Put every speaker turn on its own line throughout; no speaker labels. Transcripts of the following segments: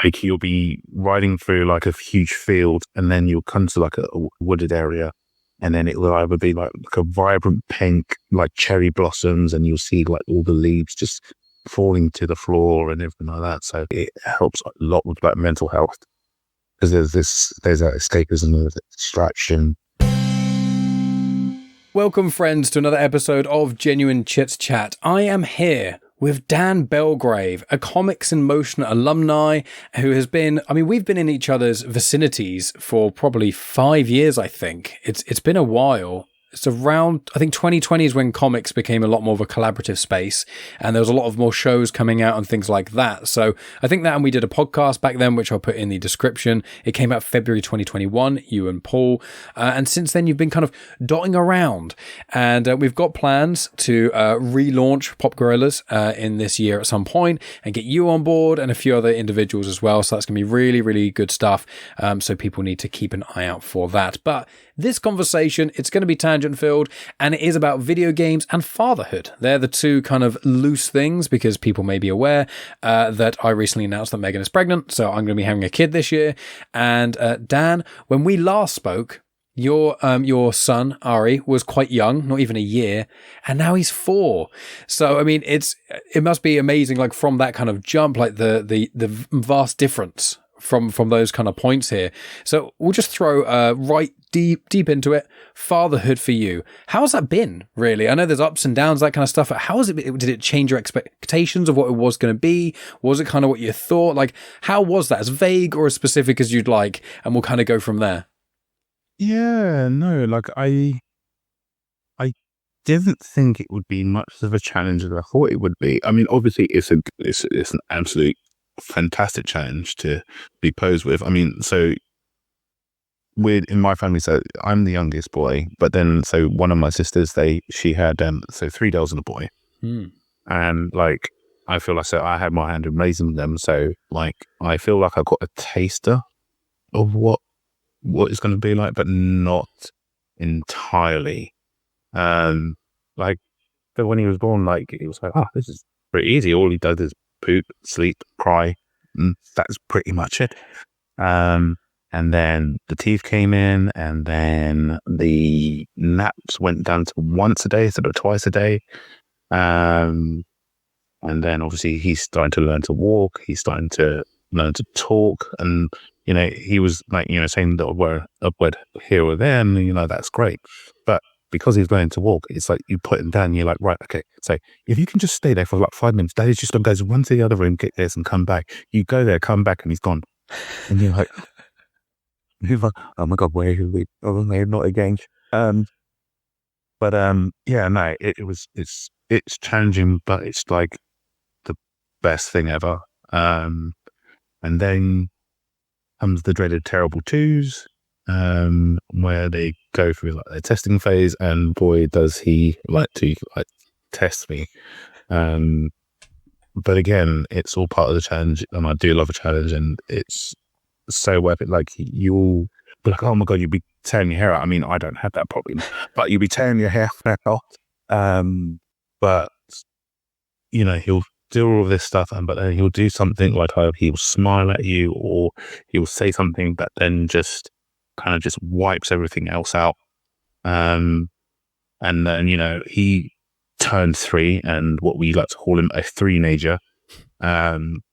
like you'll be riding through like a huge field, and then you'll come to like a wooded area, and then it will either be like a vibrant pink, like cherry blossoms, and you'll see like all the leaves just falling to the floor and everything like that. So it helps a lot with like mental health, because there's that escapism, there's that distraction.
Welcome, friends, to another episode of Genuine Chit-Chat. I am here with Dan Belgrave, a Comics in Motion alumni who has been, we've been in each other's vicinities for probably 5 years, I think. It's been a while. It's around, I think 2020 is when comics became a lot more of a collaborative space, and there was a lot of more shows coming out and things like that. So I think that, and we did a podcast back then, which I'll put in the description. It came out February 2021, you and Paul. And since then, you've been kind of dotting around. And we've got plans to relaunch Pop Guerrillas in this year at some point, and get you on board and a few other individuals as well. So that's going to be really, really good stuff. So people need to keep an eye out for that. But this conversation, it's going to be tangent-filled, and it is about video games and fatherhood. They're the two kind of loose things, because people may be aware that I recently announced that Megan is pregnant, so I'm going to be having a kid this year. And Dan, when we last spoke, your son Ari was quite young, not even a year, and now he's 4. So I mean, it must be amazing, like from that kind of jump, like the vast difference from those kind of points here. So we'll just throw right deep into it. Fatherhood for you, how's that been, really? I know there's ups and downs, that kind of stuff, but how has it been? Did it change your expectations of what it was going to be? Was it kind of what you thought? Like, how was that? As vague or as specific as you'd like, and we'll kind of go from there.
Yeah, no, like I didn't think it would be much of a challenge as I thought it would be. I mean, obviously it's an absolute fantastic challenge to be posed with. I mean, so in my family, so I'm the youngest boy, but then so one of my sisters, she had 3 girls and a boy. And like I feel like, so I had my hand in raising them, so like I feel like I got a taster of what it's going to be like, but not entirely. Like, but when he was born, like it was like, oh, this is pretty easy. All he does is poop, sleep, cry, and that's pretty much it. And then the teeth came in, and then the naps went down to once a day instead of twice a day. And then obviously he's starting to learn to walk. He's starting to learn to talk, and he was like, saying the word here or there, and that's great. But because he's learning to walk, it's like you put him down. You're like, right, okay. So if you can just stay there for like 5 minutes, Daddy's just going to run to the other room, get this, and come back. You go there, come back, and he's gone. And you're like, oh my God, where are we? Oh no, not again. Yeah, no, it's challenging, but it's like the best thing ever. And then comes the dreaded terrible twos, where they go through like their testing phase, and boy, does he like to test me. But again, it's all part of the challenge, and I do love a challenge, and it's so worth it. Like, you'll be like, oh my God, you'll be tearing your hair out. I mean, I don't have that problem, but you'll be tearing your hair out. But he'll do all of this stuff, but then he'll do something like he'll smile at you, or he'll say something that then just kind of just wipes everything else out. And then he turned 3, and what we like to call him a 3-nager.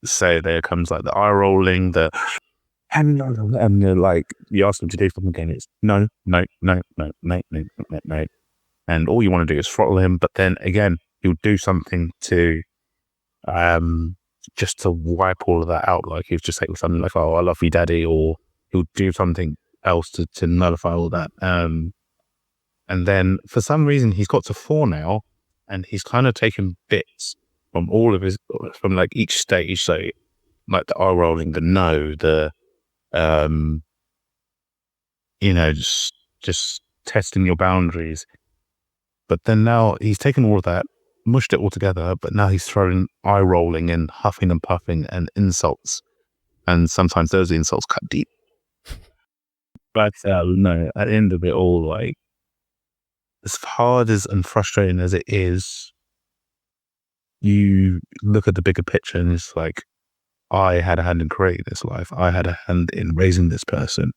So there comes like the eye rolling, and like you ask him to do something again, it's no, and all you want to do is throttle him. But then again, he'll do something to just to wipe all of that out. Like he'll just say something like, oh, I love you, Daddy, or he'll do something else to nullify all that. And then for some reason he's got to 4 now, and he's kind of taken bits from all of from like each stage. So like the eye rolling, the no, the just testing your boundaries. But then now he's taken all of that, mushed it all together, but now he's throwing eye rolling and huffing and puffing and insults. And sometimes those insults cut deep. But no, at the end of it all, like, as hard as and frustrating as it is, you look at the bigger picture and it's like, I had a hand in creating this life. I had a hand in raising this person.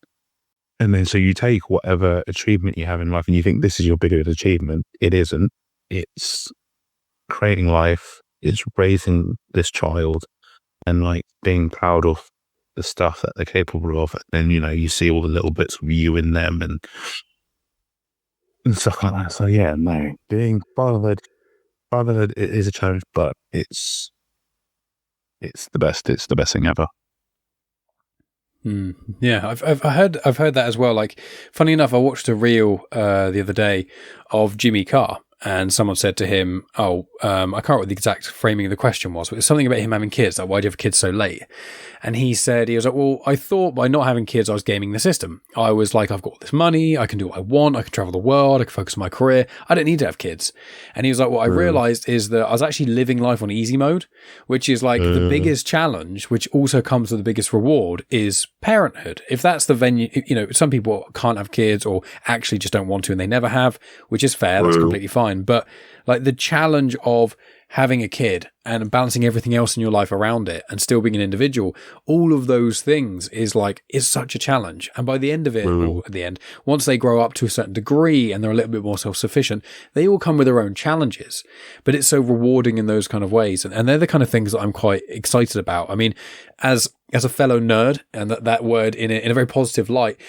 And then so you take whatever achievement you have in life and you think this is your biggest achievement. It isn't. It's creating life. It's raising this child and like being proud of the stuff that they're capable of. And then, you see all the little bits of you in them and stuff like that. So yeah, no, being fatherhood it is a challenge, but it's the best. It's the best thing ever.
Yeah, I've heard that as well. Like, funny enough, I watched a reel the other day of Jimmy Carr, and someone said to him, I can't remember what the exact framing of the question was, but it was something about him having kids. Like, why do you have kids so late? And he was like, well, I thought by not having kids, I was gaming the system. I was like, I've got all this money, I can do what I want, I can travel the world, I can focus on my career. I don't need to have kids. And he was like, what I realized is that I was actually living life on easy mode, which is like the biggest challenge, which also comes with the biggest reward, is parenthood. If that's the venue, some people can't have kids or actually just don't want to and they never have, which is fair, that's completely fine. But like the challenge of having a kid and balancing everything else in your life around it and still being an individual, all of those things is such a challenge. And by the end of it, or at the end, once they grow up to a certain degree and they're a little bit more self-sufficient, they all come with their own challenges. But it's so rewarding in those kind of ways. And they're the kind of things that I'm quite excited about. I mean, as a fellow nerd, and that word in a very positive light,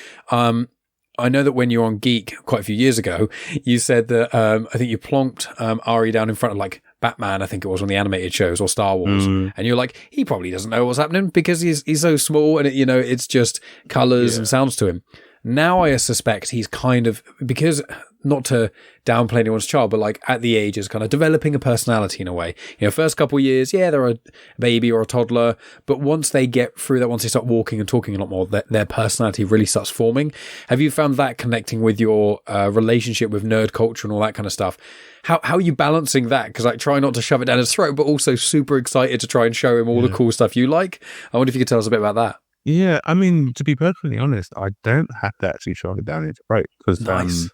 I know that when you were on Geek quite a few years ago, you said that I think you plonked Ari down in front of like Batman, I think it was, on the animated shows, or Star Wars, and you're like, he probably doesn't know what's happening because he's so small and it's just colours and sounds to him. Now I suspect he's kind of, because, not to downplay anyone's child, but like at the age is kind of developing a personality in a way. First couple of years, they're a baby or a toddler, but once they get through that, once they start walking and talking a lot more, their personality really starts forming. Have you found that connecting with your relationship with nerd culture and all that kind of stuff? How are you balancing that? Because like, try not to shove it down his throat, but also super excited to try and show him all the cool stuff you like. I wonder if you could tell us a bit about that.
Yeah, I mean, to be perfectly honest, I don't have to actually shove it down his throat because,
nice.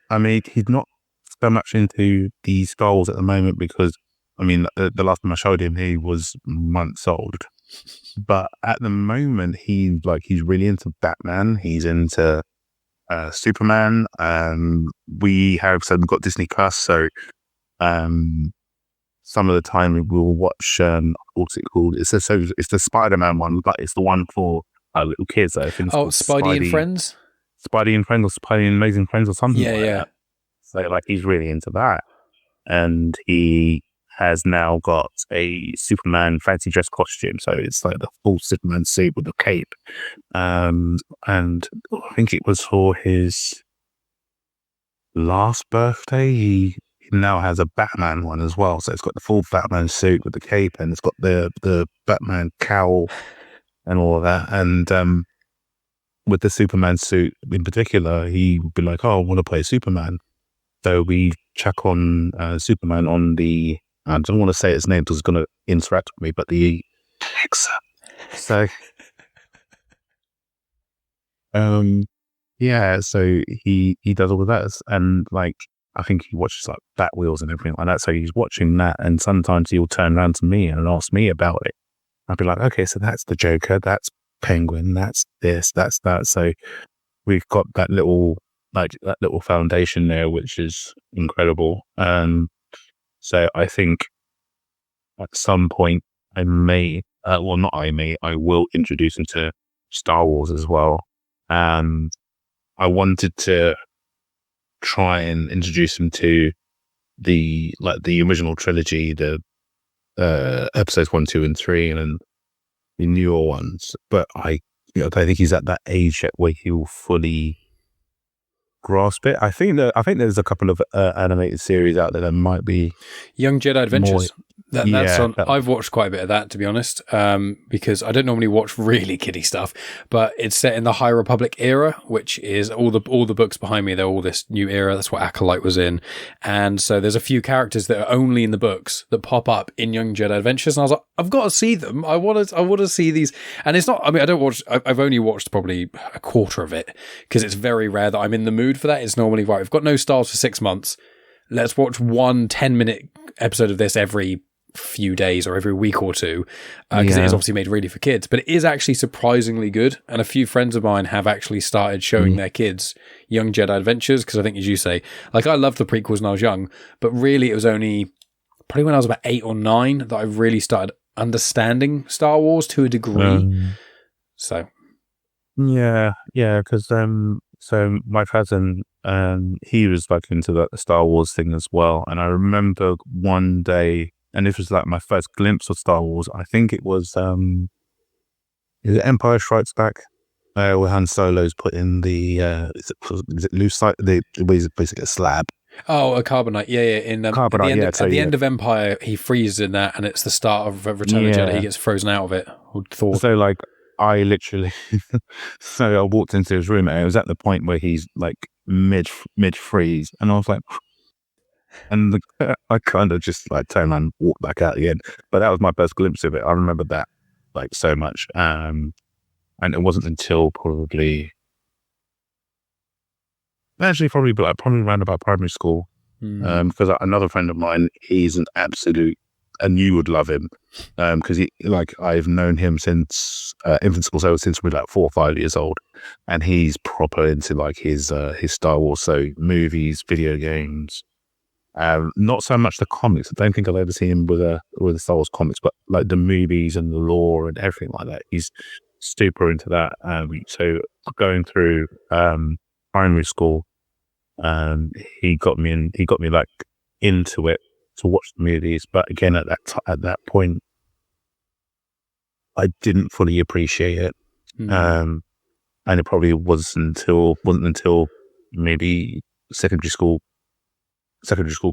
I mean, he's not so much into the Star Wars at the moment because, I mean, the last time I showed him, he was months old. But at the moment, he's really into Batman. He's into Superman. We've got Disney Plus, so some of the time we'll watch what's it called? It's the Spiderman one, but it's the one for little kids. I think.
Oh, Spidey and Friends.
Spidey and Friends, or Spidey and Amazing Friends, or something.
Yeah,
that. So like he's really into that, and he has now got a Superman fancy dress costume. So it's like the full Superman suit with the cape, and I think it was for his last birthday. He now has a Batman one as well. So it's got the full Batman suit with the cape, and it's got the Batman cowl and all of that. And with the Superman suit in particular, he would be like, "Oh, I want to play Superman." So we chuck on Superman on the, I don't want to say his name because it's going to interact with me, but the Alexa. So, yeah, so he does all of that, and like I think he watches like Bat Wheels and everything like that. So he's watching that, and sometimes he'll turn around to me and ask me about it. I'll be like, "Okay, so that's the Joker, that's Penguin, that's this, that's that." So we've got that little foundation there, which is incredible. So I think at some point I will introduce him to Star Wars as well. I wanted to try and introduce him to the original trilogy, the episodes 1, 2, and 3, and then the newer ones. But I don't think he's at that age yet where he will fully grasp it. I think there's a couple of animated series out there that might be
Young Jedi Adventures. That's on. I've watched quite a bit of that, to be honest, because I don't normally watch really kiddie stuff, but it's set in the High Republic era, which is all the books behind me. They're all this new era. That's what Acolyte was in, and so there's a few characters that are only in the books that pop up in Young Jedi Adventures, and I was like, I've got to see them. I want to see these, and it's not. I mean, I don't watch. I've only watched probably a quarter of it because it's very rare that I'm in the mood for that. It's normally right. We've got no stars for 6 months. Let's watch one 10-minute episode of this every few days or every week or two, because it is obviously made really for kids, but it is actually surprisingly good. And a few friends of mine have actually started showing their kids Young Jedi Adventures, because I think, as you say, like, I loved the prequels when I was young, but really it was only probably when I was about 8 or 9 that I really started understanding Star Wars to a degree. So
because so my cousin, he was like into the Star Wars thing as well, and I remember one day, and this was like my first glimpse of Star Wars. I think it was is it Empire Strikes Back, where Han Solo's put in the is it lucite, the basically a slab.
Oh, a carbonite, In
Carbonite,
at the end of Empire, he freezes in that, and it's the start of Return of the Jedi. He gets frozen out of it. Or Thor.
So like, I literally, so I walked into his room, and it was at the point where he's like mid freeze, and I was like, and I kind of just like turned and walked back out again. But that was my first glimpse of it. I remember that like so much, and it wasn't until probably around about primary school, because another friend of mine, he's an absolute, and you would love him, because I've known him since infant school, so since we're like 4 or 5 years old, and he's proper into like his Star Wars, so movies, video games, not so much the comics. I don't think I've ever seen him with the Star Wars comics, but like the movies and the lore and everything like that. He's super into that. So going through primary school, he got me like into it to watch the movies. But again, at that point, I didn't fully appreciate it, and it probably wasn't until maybe secondary school,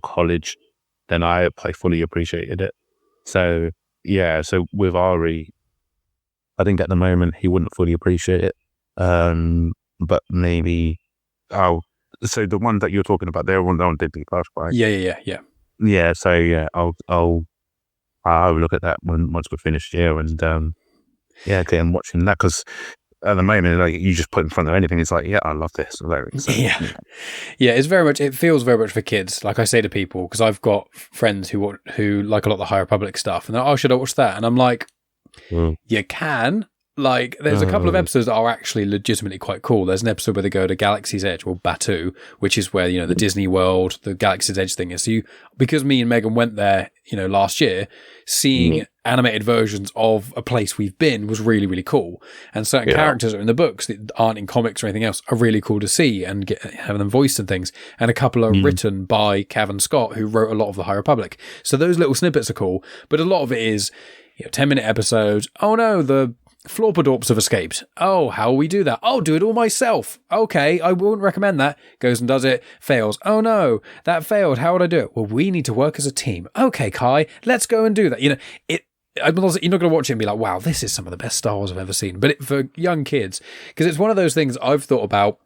college, then I fully appreciated it. So so with Ari, I think at the moment he wouldn't fully appreciate it, but maybe so the one that you're talking about, that one did the class, right?
Yeah.
So I'll look at that once we're finished here, and again, watching that, because at the moment, like, you just put in front of anything, it's like, I love this. So,
It's very much, it feels very much for kids. Like I say to people, because I've got friends who like a lot of the High Republic stuff, and they're, oh, should I watch that? And I'm like, you can. Like, there's a couple of episodes that are actually legitimately quite cool. There's an episode where they go to Galaxy's Edge, or Batuu, which is where, the Disney World, the Galaxy's Edge thing is. So because me and Megan went there, last year, seeing animated versions of a place we've been was really, really cool. And certain characters are in the books that aren't in comics or anything else are really cool to see and have them voiced and things. And a couple are written by Cavan Scott, who wrote a lot of the High Republic. So those little snippets are cool, but a lot of it is 10-minute episodes. Oh no, the Florpadorps have escaped. Oh, how will we do that? I'll do it all myself. Okay, I wouldn't recommend that. Goes and does it. Fails. Oh no, that failed. How would I do it? Well, we need to work as a team. Okay, Kai, let's go and do that. You're not going to watch it and be like, wow, this is some of the best Star Wars I've ever seen. But for young kids, because it's one of those things I've thought about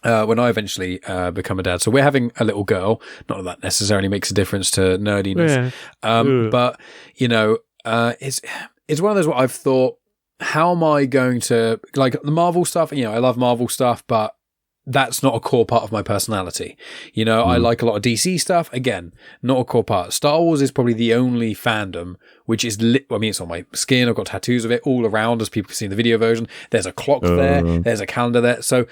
when I eventually become a dad. So we're having a little girl. Not that necessarily makes a difference to nerdiness. But, it's one of those what I've thought, how am I going to, like, the Marvel stuff, I love Marvel stuff, but that's not a core part of my personality. I like a lot of DC stuff. Again, not a core part. Star Wars is probably the only fandom which is it's on my skin. I've got tattoos of it all around, as people can see in the video version. There's a clock there. There's a calendar there. So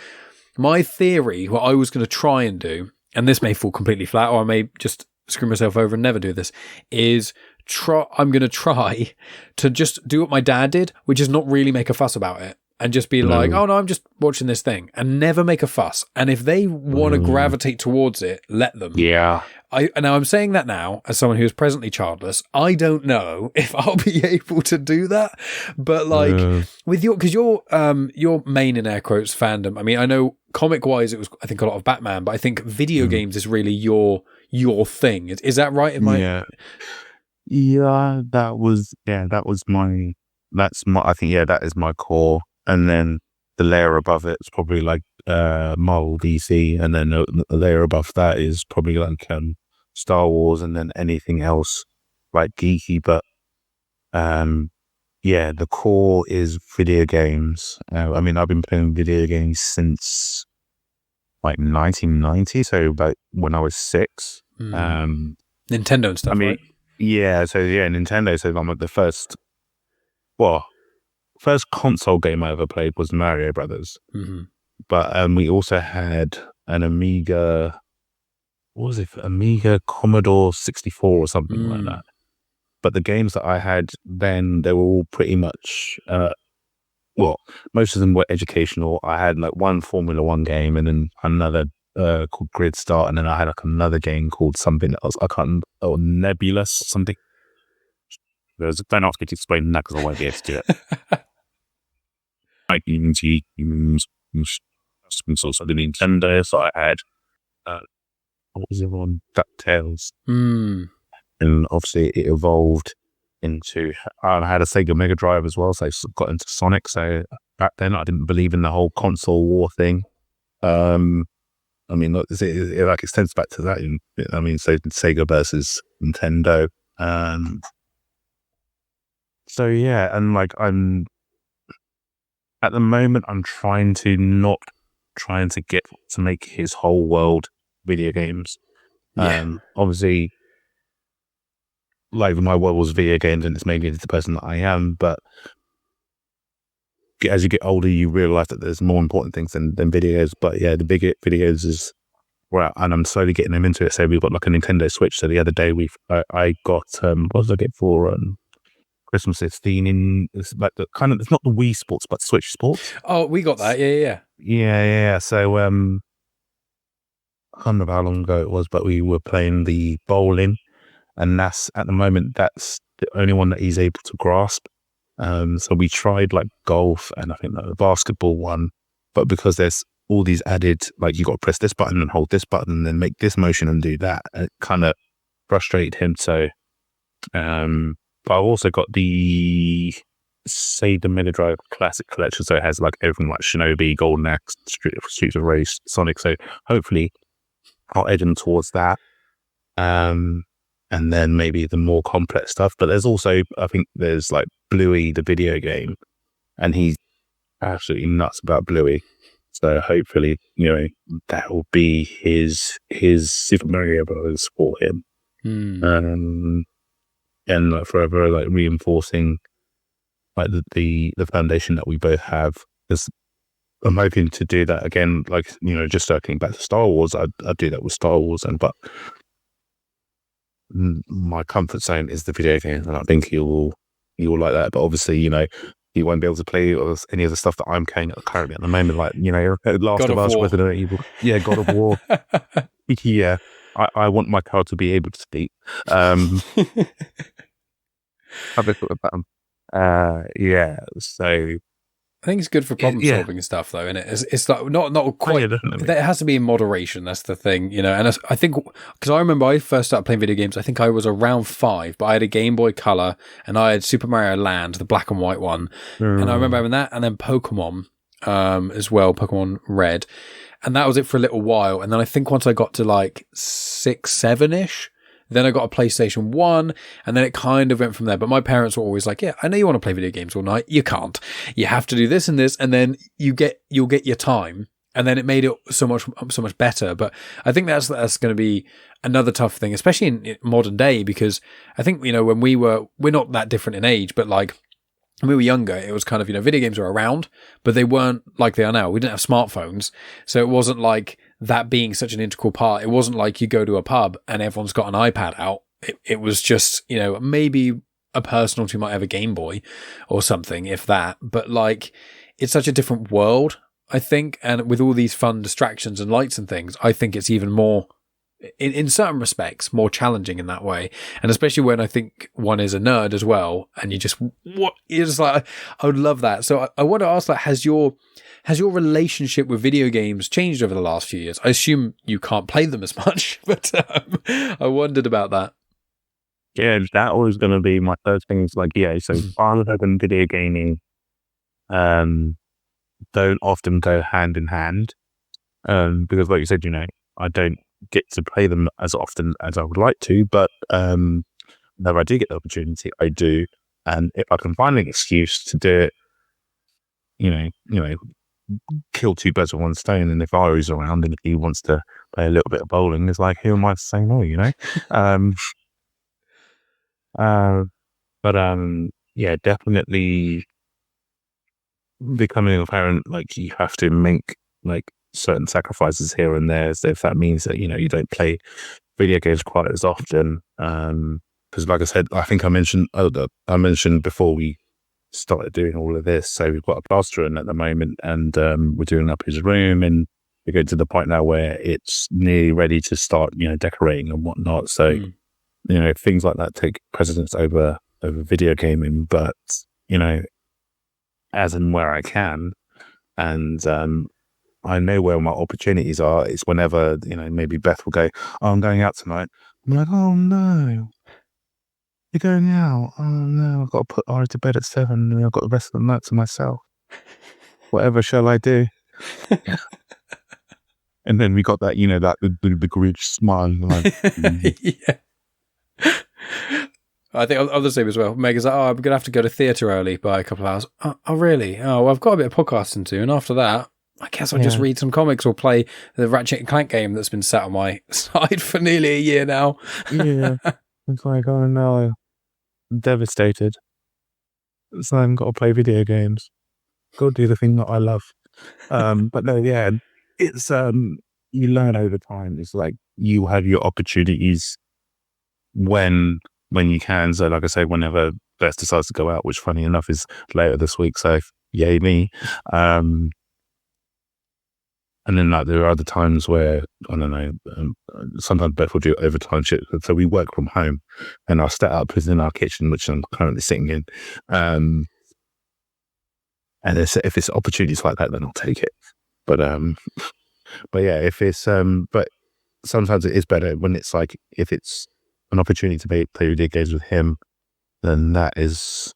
my theory, what I was going to try and do, and this may fall completely flat, or I may just screw myself over and never do this, is I'm going to try to just do what my dad did, which is not really make a fuss about it, and just be like, oh no, I'm just watching this thing, and never make a fuss. And if they want to gravitate towards it, let them.
Yeah.
Now I'm saying that now as someone who is presently childless. I don't know if I'll be able to do that, but like with because your main, in air quotes, fandom. I mean, I know comic wise it was, I think, a lot of Batman, but I think video games is really your thing. Is that right?
Yeah, that was my, I think, that is my core. And then the layer above it is probably like Marvel, DC, and then the layer above that is probably like Star Wars, and then anything else like geeky. But the core is video games. I mean, I've been playing video games since like 1990, so about when I was 6.
Nintendo and stuff, right?
Yeah, so yeah, Nintendo. So I'm like the first console game I ever played was Mario Brothers.
Mm-hmm.
But we also had an Amiga. What was it? Amiga Commodore 64 or something like that. But the games that I had then, they were all pretty much most of them were educational. I had like one Formula One game and then another called Grid Start, and then I had like another game called something else. I can't or Nebulous something. Don't ask me to explain that because I won't be able to do it. Also the Nintendo, so I had what was the one? DuckTales. And obviously it evolved into, I had a Sega Mega Drive as well, so I got into Sonic. So back then I didn't believe in the whole console war thing. I mean, look, it like extends back to that. I mean, so Sega versus Nintendo. So yeah, and like at the moment, I'm trying to get to make his whole world video games. Obviously, like my world was video games, and it's mainly the person that I am. But as you get older, you realize that there's more important things than videos. But yeah, the bigger videos is well, and I'm slowly getting them into it. So we've got like a Nintendo Switch. So the other day I got what did I get for Christmas? It's like the kind of, it's not the Wii Sports, but Switch Sports.
Oh, we got that.
Yeah. So I can't remember how long ago it was, but we were playing the bowling, and that's at the moment that's the only one that he's able to grasp. So we tried like golf and I think like the basketball one, but because there's all these added, like you got to press this button and hold this button and then make this motion and do that, it kind of frustrated him. So, but I've also got the Sega Mega Drive Classic Collection, so it has like everything like Shinobi, Golden Axe, Streets of Rage, Sonic. So hopefully I'll edge him towards that. And then maybe the more complex stuff. But there's also, I think there's like Bluey, the video game, and he's absolutely nuts about Bluey. So hopefully, that will be his Super Mario Bros. For him. And like forever, like reinforcing like the foundation that we both have. Because I'm hoping to do that again, like, just circling back to Star Wars, I'd do that with Star Wars, but my comfort zone is the video game, and I think you'll like that. But obviously, you won't be able to play any of the stuff that I'm playing currently at the moment, like Last of Us, Resident Evil, God of War. Yeah, I want my car to be able to speak. Have a thought about them. Yeah, so
I think it's good for problem solving and stuff, though, isn't it? It's like not quite. It has to be in moderation. That's the thing, And I think because I remember I first started playing video games. I think I was around 5, but I had a Game Boy Color and I had Super Mario Land, the black and white one, and I remember having that, and then Pokemon as well, Pokemon Red, and that was it for a little while. And then I think once I got to like 6, 7-ish. Then I got a PlayStation 1, and then it kind of went from there. But my parents were always like, yeah, I know you want to play video games all night. You can't. You have to do this and this, and then you'll get your time. And then it made it so much better. But I think that's going to be another tough thing, especially in modern day, because I think, when we're not that different in age, but like when we were younger, it was kind of, video games were around, but they weren't like they are now. We didn't have smartphones. So it wasn't like that being such an integral part. It wasn't like you go to a pub and everyone's got an iPad out. It was just, maybe a person or two might have a Game Boy or something, if that. But like, it's such a different world, I think. And with all these fun distractions and lights and things, I think it's even more, in certain respects, more challenging in that way. And especially when I think one is a nerd as well. And you're just like, I would love that. So I want to ask, like, has your relationship with video games changed over the last few years? I assume you can't play them as much, but I wondered about that.
Yeah, that was going to be my first thing. Is like, so fatherhood and video gaming don't often go hand in hand because, like you said, I don't get to play them as often as I would like to, but whenever I do get the opportunity, I do. And if I can find an excuse to do it, kill two birds with one stone. And if Ari's around and if he wants to play a little bit of bowling, it's like, who am I to say no, Uh, but yeah, definitely becoming a parent, like you have to make like certain sacrifices here and there. So if that means that, you don't play video games quite as often, because like I said, I think I mentioned before we started doing all of this. So we've got a plasterer at the moment, and we're doing up his room, and we're getting to the point now where it's nearly ready to start, decorating and whatnot. So things like that take precedence over video gaming, but as and where I can, and I know where my opportunities are. It's whenever maybe Beth will go, "Oh, I'm going out tonight." I'm like, "Oh no, you're going out? Oh no, I've got to put Ari to bed at 7, and I've got the rest of the night to myself. Whatever shall I do?" And then we got that, that the Grinch smile, like,
Yeah. I think I'm the same as well. Meg is like, "Oh, I'm gonna have to go to theatre early by a couple of hours." Oh, really? Oh, well, I've got a bit of podcasting to do, and after that, I guess I'll just read some comics or play the Ratchet and Clank game that's been sat on my side for nearly a year now.
yeah. It's like, oh no, I'm devastated. So I've got to play video games. Go do the thing that I love. But no, yeah, it's you learn over time. It's like you have your opportunities when you can. So like I say, whenever Beth decides to go out, which funny enough is later this week, so yay me. And then like there are other times where I don't know. Sometimes Beth will do overtime shit. So we work from home, and our setup is in our kitchen, which I'm currently sitting in. And if it's opportunities like that, then I'll take it. But yeah, if it's but sometimes it is better when it's like if it's an opportunity to play video games with him, then that is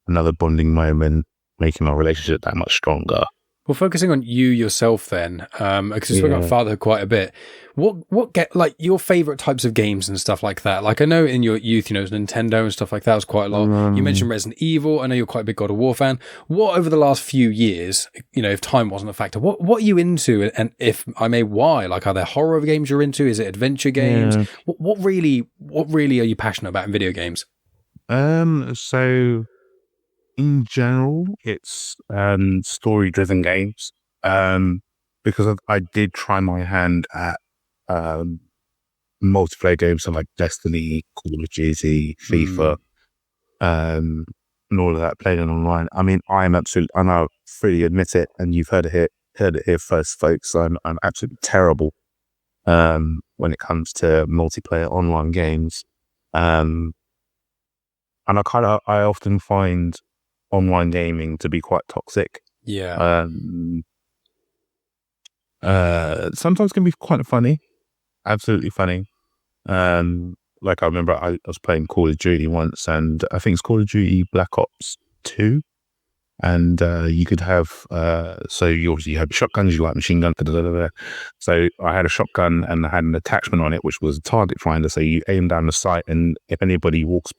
another bonding moment, making our relationship that much stronger.
Well, focusing on you yourself then, because we spoke about fatherhood quite a bit. What get like your favorite types of games and stuff like that? Like I know in your youth, it was Nintendo and stuff like that was quite a lot. You mentioned Resident Evil. I know you're quite a big God of War fan. What over the last few years, if time wasn't a factor, what are you into? And if I may, why? Like, are there horror games you're into? Is it adventure games?
Yeah.
What really are you passionate about in video games?
So in general, it's story-driven games. Because I did try my hand at multiplayer games, so like Destiny, Call of Duty, FIFA, and all of that, playing online. I mean, and I freely admit it, and you've heard it here first, folks. I'm absolutely terrible when it comes to multiplayer online games. And I often find online gaming to be quite toxic.
Yeah.
Sometimes can be quite funny, absolutely funny. Like I remember I was playing Call of Duty once, and I think it's Call of Duty Black Ops 2. And you could have so you obviously had shotguns, you like machine gun, so I had a shotgun and I had an attachment on it which was a target finder, so you aim down the sight, and if anybody walks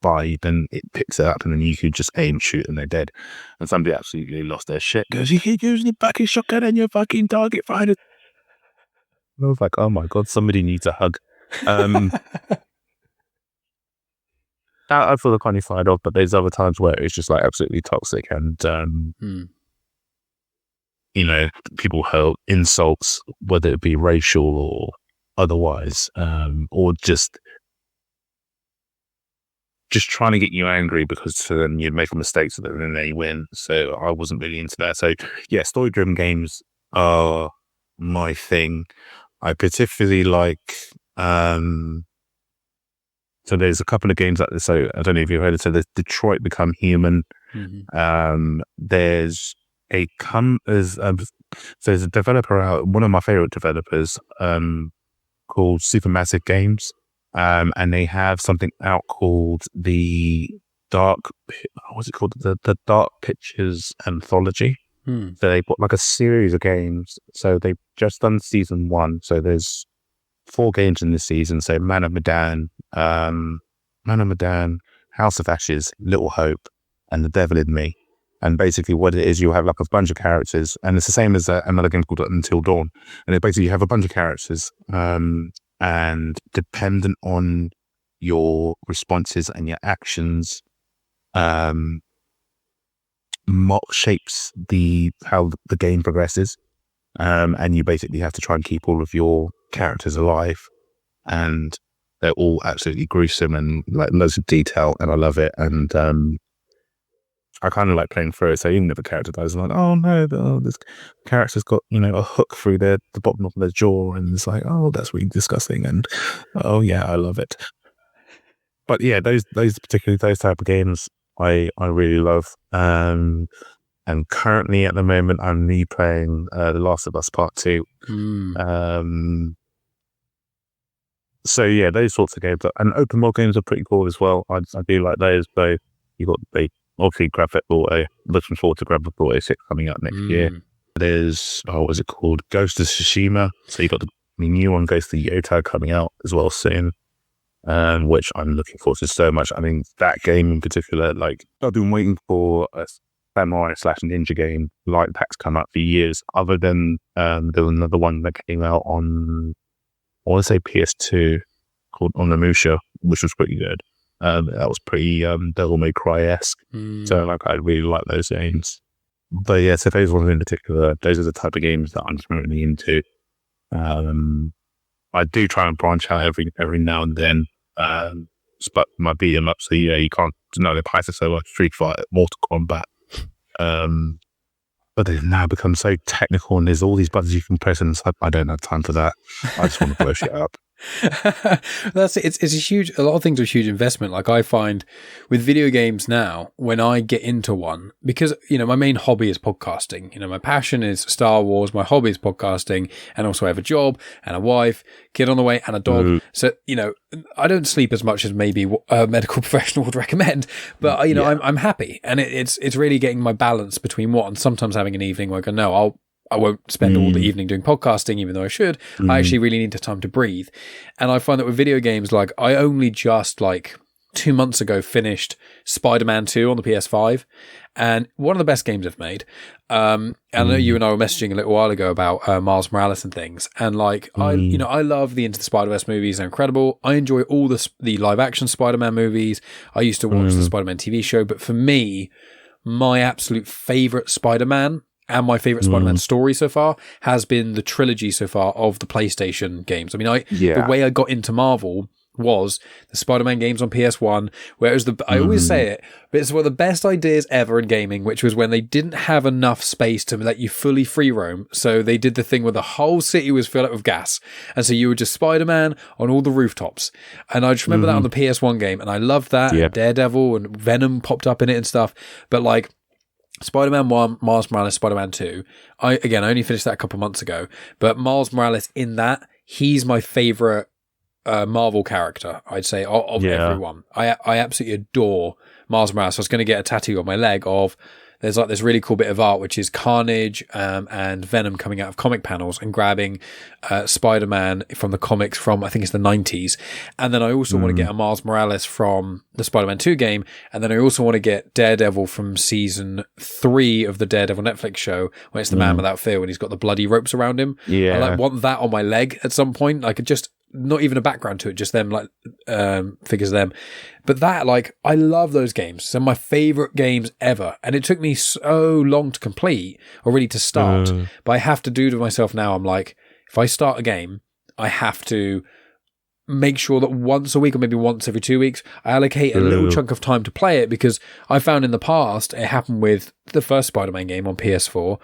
by, then it picks it up, and then you could just aim, shoot, and they're dead. And somebody absolutely lost their shit, goes, "You keep using your fucking shotgun and your fucking target finder." And I was like, oh my god, somebody needs a hug. That I feel the kind of side of, but there's other times where it's just like absolutely toxic, and people hurl insults, whether it be racial or otherwise, or just trying to get you angry because then you'd make a mistake so that then they win. So I wasn't really into that. So yeah, story-driven games are my thing. I particularly like so there's a couple of games like this. So I don't know if you've heard it. So there's Detroit Become Human. There's there's a developer out, one of my favorite developers, called Supermassive Games. And they have something out called the what's it called? The Dark Pictures Anthology. So they put like a series of games. So they've just done season 1. So there's 4 games in this season. So Man of Medan, House of Ashes, Little Hope, and The Devil in Me. And basically what it is, you have like a bunch of characters, and it's the same as another game called Until Dawn. And it basically you have a bunch of characters, and dependent on your responses and your actions shapes how the game progresses, and you basically have to try and keep all of your characters alive, and they're all absolutely gruesome and like loads of detail, and I love it. And I kind of like playing through it. So even if a character dies, I'm like, oh no, this character's got a hook through the bottom of their jaw, and it's like, oh, that's really disgusting. And oh yeah, I love it. But yeah, those particularly those type of games, I really love. And currently at the moment, I'm replaying The Last of Us Part 2. So yeah, those sorts of games, and open world games are pretty cool as well. I do like those. So you got obviously Grand Theft Auto. Looking forward to Grand Theft Auto 6 coming out next year. There's what is it called? Ghost of Tsushima. So you got the new one, Ghost of Yota, coming out as well soon, which I'm looking forward to so much. I mean, that game in particular, like I've been waiting for a samurai / ninja game like that to come out for years. Other than there was another one that came out on, I want to say PS2, called Onimusha, which was pretty good. That was pretty Devil May Cry-esque. So like I really like those games. But yeah, so those ones in particular, those are the type of games that I'm currently into. I do try and branch out every now and then. But my beat 'em up, so yeah, you can't the Python so much Street Fighter, Mortal Kombat. But they've now become so technical, and there's all these buttons you can press, and it's like, I don't have time for that. I just want to blow shit up.
That's it. It's a lot of things are a huge investment. Like I find with video games now, when I get into one, because my main hobby is podcasting. My passion is Star Wars, my hobby is podcasting, and also I have a job and a wife, kid on the way, and a dog. So I don't sleep as much as maybe a medical professional would recommend, but I'm happy, and it's really getting my balance between what, and sometimes having an evening where I go, no, I won't spend all the evening doing podcasting, even though I should. I actually really need the time to breathe. And I find that with video games, like I only just 2 months ago finished Spiderman 2 on the PS5, and one of the best games I've made. And I know you and I were messaging a little while ago about Miles Morales and things. And I love the Into the Spider-Verse movies. They're incredible. I enjoy all the live action Spider-Man movies. I used to watch the Spider-Man TV show, but for me, my absolute favorite Spider-Man and my favorite Spider-Man story so far has been the trilogy so far of the PlayStation games. I mean, the way I got into Marvel was the Spider-Man games on PS1, where it was I always say it, but it's one of the best ideas ever in gaming, which was when they didn't have enough space to let you fully free roam. So they did the thing where the whole city was filled up with gas. And so you were just Spider-Man on all the rooftops. And I just remember that on the PS1 game. And I loved that.
Yep.
And Daredevil and Venom popped up in it and stuff. But Spider-Man 1, Miles Morales, Spider-Man 2. I only finished that a couple months ago. But Miles Morales in that, he's my favorite Marvel character, I'd say, of everyone. I absolutely adore Miles Morales. I was going to get a tattoo on my leg of, there's this really cool bit of art, which is Carnage and Venom coming out of comic panels and grabbing Spider-Man from the comics from, I think it's the 90s. And then I also want to get a Miles Morales from the Spider-Man 2 game. And then I also want to get Daredevil from season 3 of the Daredevil Netflix show, when it's the Man Without Fear, when he's got the bloody ropes around him.
Yeah.
I want that on my leg at some point. Just not even a background to it, just them figures of them. But that, I love those games. Some of my favorite games ever. And it took me so long to complete, or really to start. But I have to do to myself now, I'm like, if I start a game, I have to make sure that once a week, or maybe once every 2 weeks, I allocate a little chunk of time to play it, because I found in the past, it happened with the first Spider-Man game on PS4,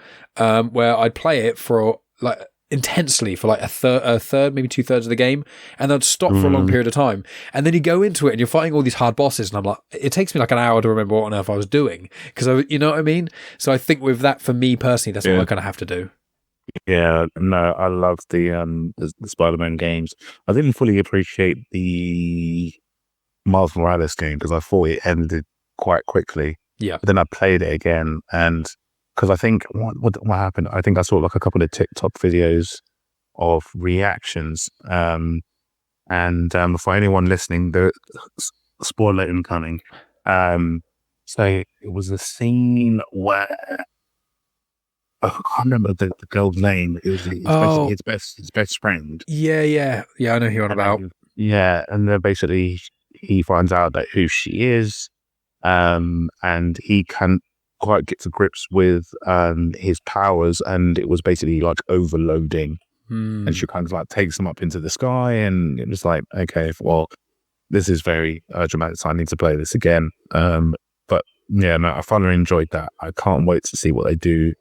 where I'd play it for intensely for a third, maybe 2/3 of the game, and then I'd stop for a long period of time, and then you go into it and you're fighting all these hard bosses, and I'm like, it takes me an hour to remember what on earth I was doing, because you know what I mean. So I think with that, for me personally, that's what I kind of have to do.
Yeah, no, I love the Spider-Man games. I didn't fully appreciate the Miles Morales game because I thought it ended quite quickly.
Yeah,
but then I played it again, and because I think what happened, I think I saw a couple of TikTok videos of reactions, and for anyone listening, the spoiler incoming. So it was a scene where I can't remember the girl's name. It was basically his best friend.
Yeah. I know who you're on about.
Yeah, and then basically he finds out that who she is, and he can quite get to grips with his powers, and it was basically like overloading, and she kind of like takes him up into the sky, and it was like, okay, well, this is very dramatic, so I need to play this again. But yeah, no, I finally enjoyed that. I can't wait to see what they do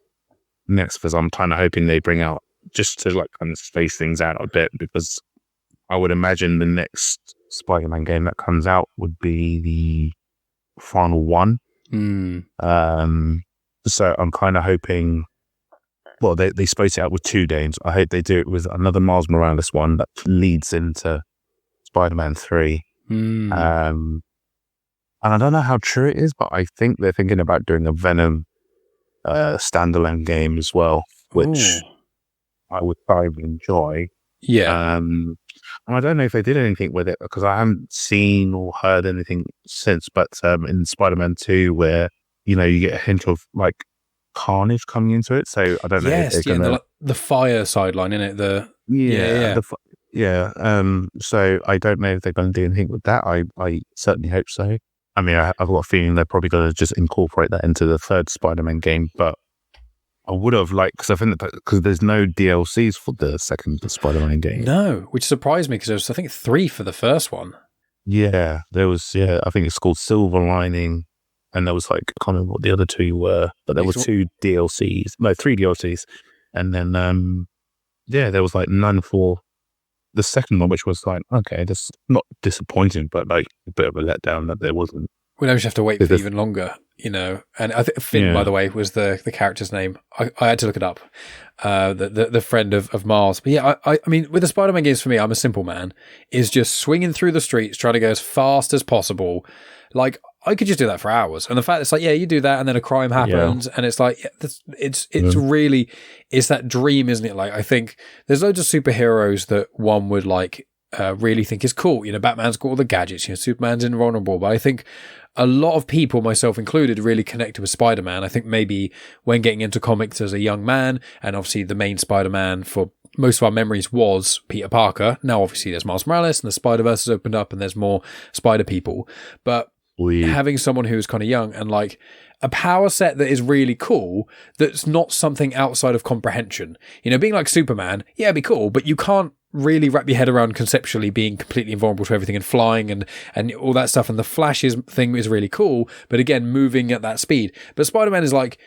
next, because I'm kind of hoping they bring out, just to like kind of space things out a bit, because I would imagine the next Spider-Man game that comes out would be the final one. So I'm kind of hoping, well, they space it out with 2 games. I hope they do it with another Miles Morales one that leads into Spider-Man 3. And I don't know how true it is, but I think they're thinking about doing a Venom standalone game as well, which I would thoroughly enjoy.
Yeah.
And I don't know if they did anything with it, because I haven't seen or heard anything since. But in Spider-Man 2, where you get a hint of like Carnage coming into it, so I don't know if they're gonna
the fire sideline in it.
So I don't know if they're going to do anything with that. I certainly hope so. I mean, I've got a feeling they're probably going to just incorporate that into the third Spider-Man game, but I would have liked, because I think because there's no DLCs for the second Spider-Man game.
No, which surprised me, because there was, I think, 3 for the first one.
Yeah, there was. Yeah, I think it's called Silver Lining, and there was like, I can't remember what the other 2 were, but there were 2 DLCs, no, 3 DLCs, and then there was like none for the second one, which was like, okay, that's not disappointing, but like a bit of a letdown that there wasn't.
We don't have to wait for even longer, And I think Finn, by the way, was the character's name. I had to look it up. The friend of Miles. But yeah, I mean, with the Spider-Man games, for me, I'm a simple man, is just swinging through the streets, trying to go as fast as possible. Like, I could just do that for hours. And the fact it's like, yeah, you do that, and then a crime happens, and it's like, it's really, it's that dream, isn't it? Like, I think there's loads of superheroes that one would like really think is cool. Batman's got all the gadgets. Superman's invulnerable. But I think a lot of people, myself included, really connected with Spider-Man. I think maybe when getting into comics as a young man, and obviously the main Spider-Man for most of our memories was Peter Parker. Now, obviously, there's Miles Morales, and the Spider-Verse has opened up, and there's more Spider people. But having someone who's kind of young and like a power set that is really cool, that's not something outside of comprehension. Being like Superman, yeah, it'd be cool, but you can't really wrap your head around conceptually being completely invulnerable to everything and flying and all that stuff. And the Flash's thing is really cool, but again, moving at that speed. But Spider-Man is like,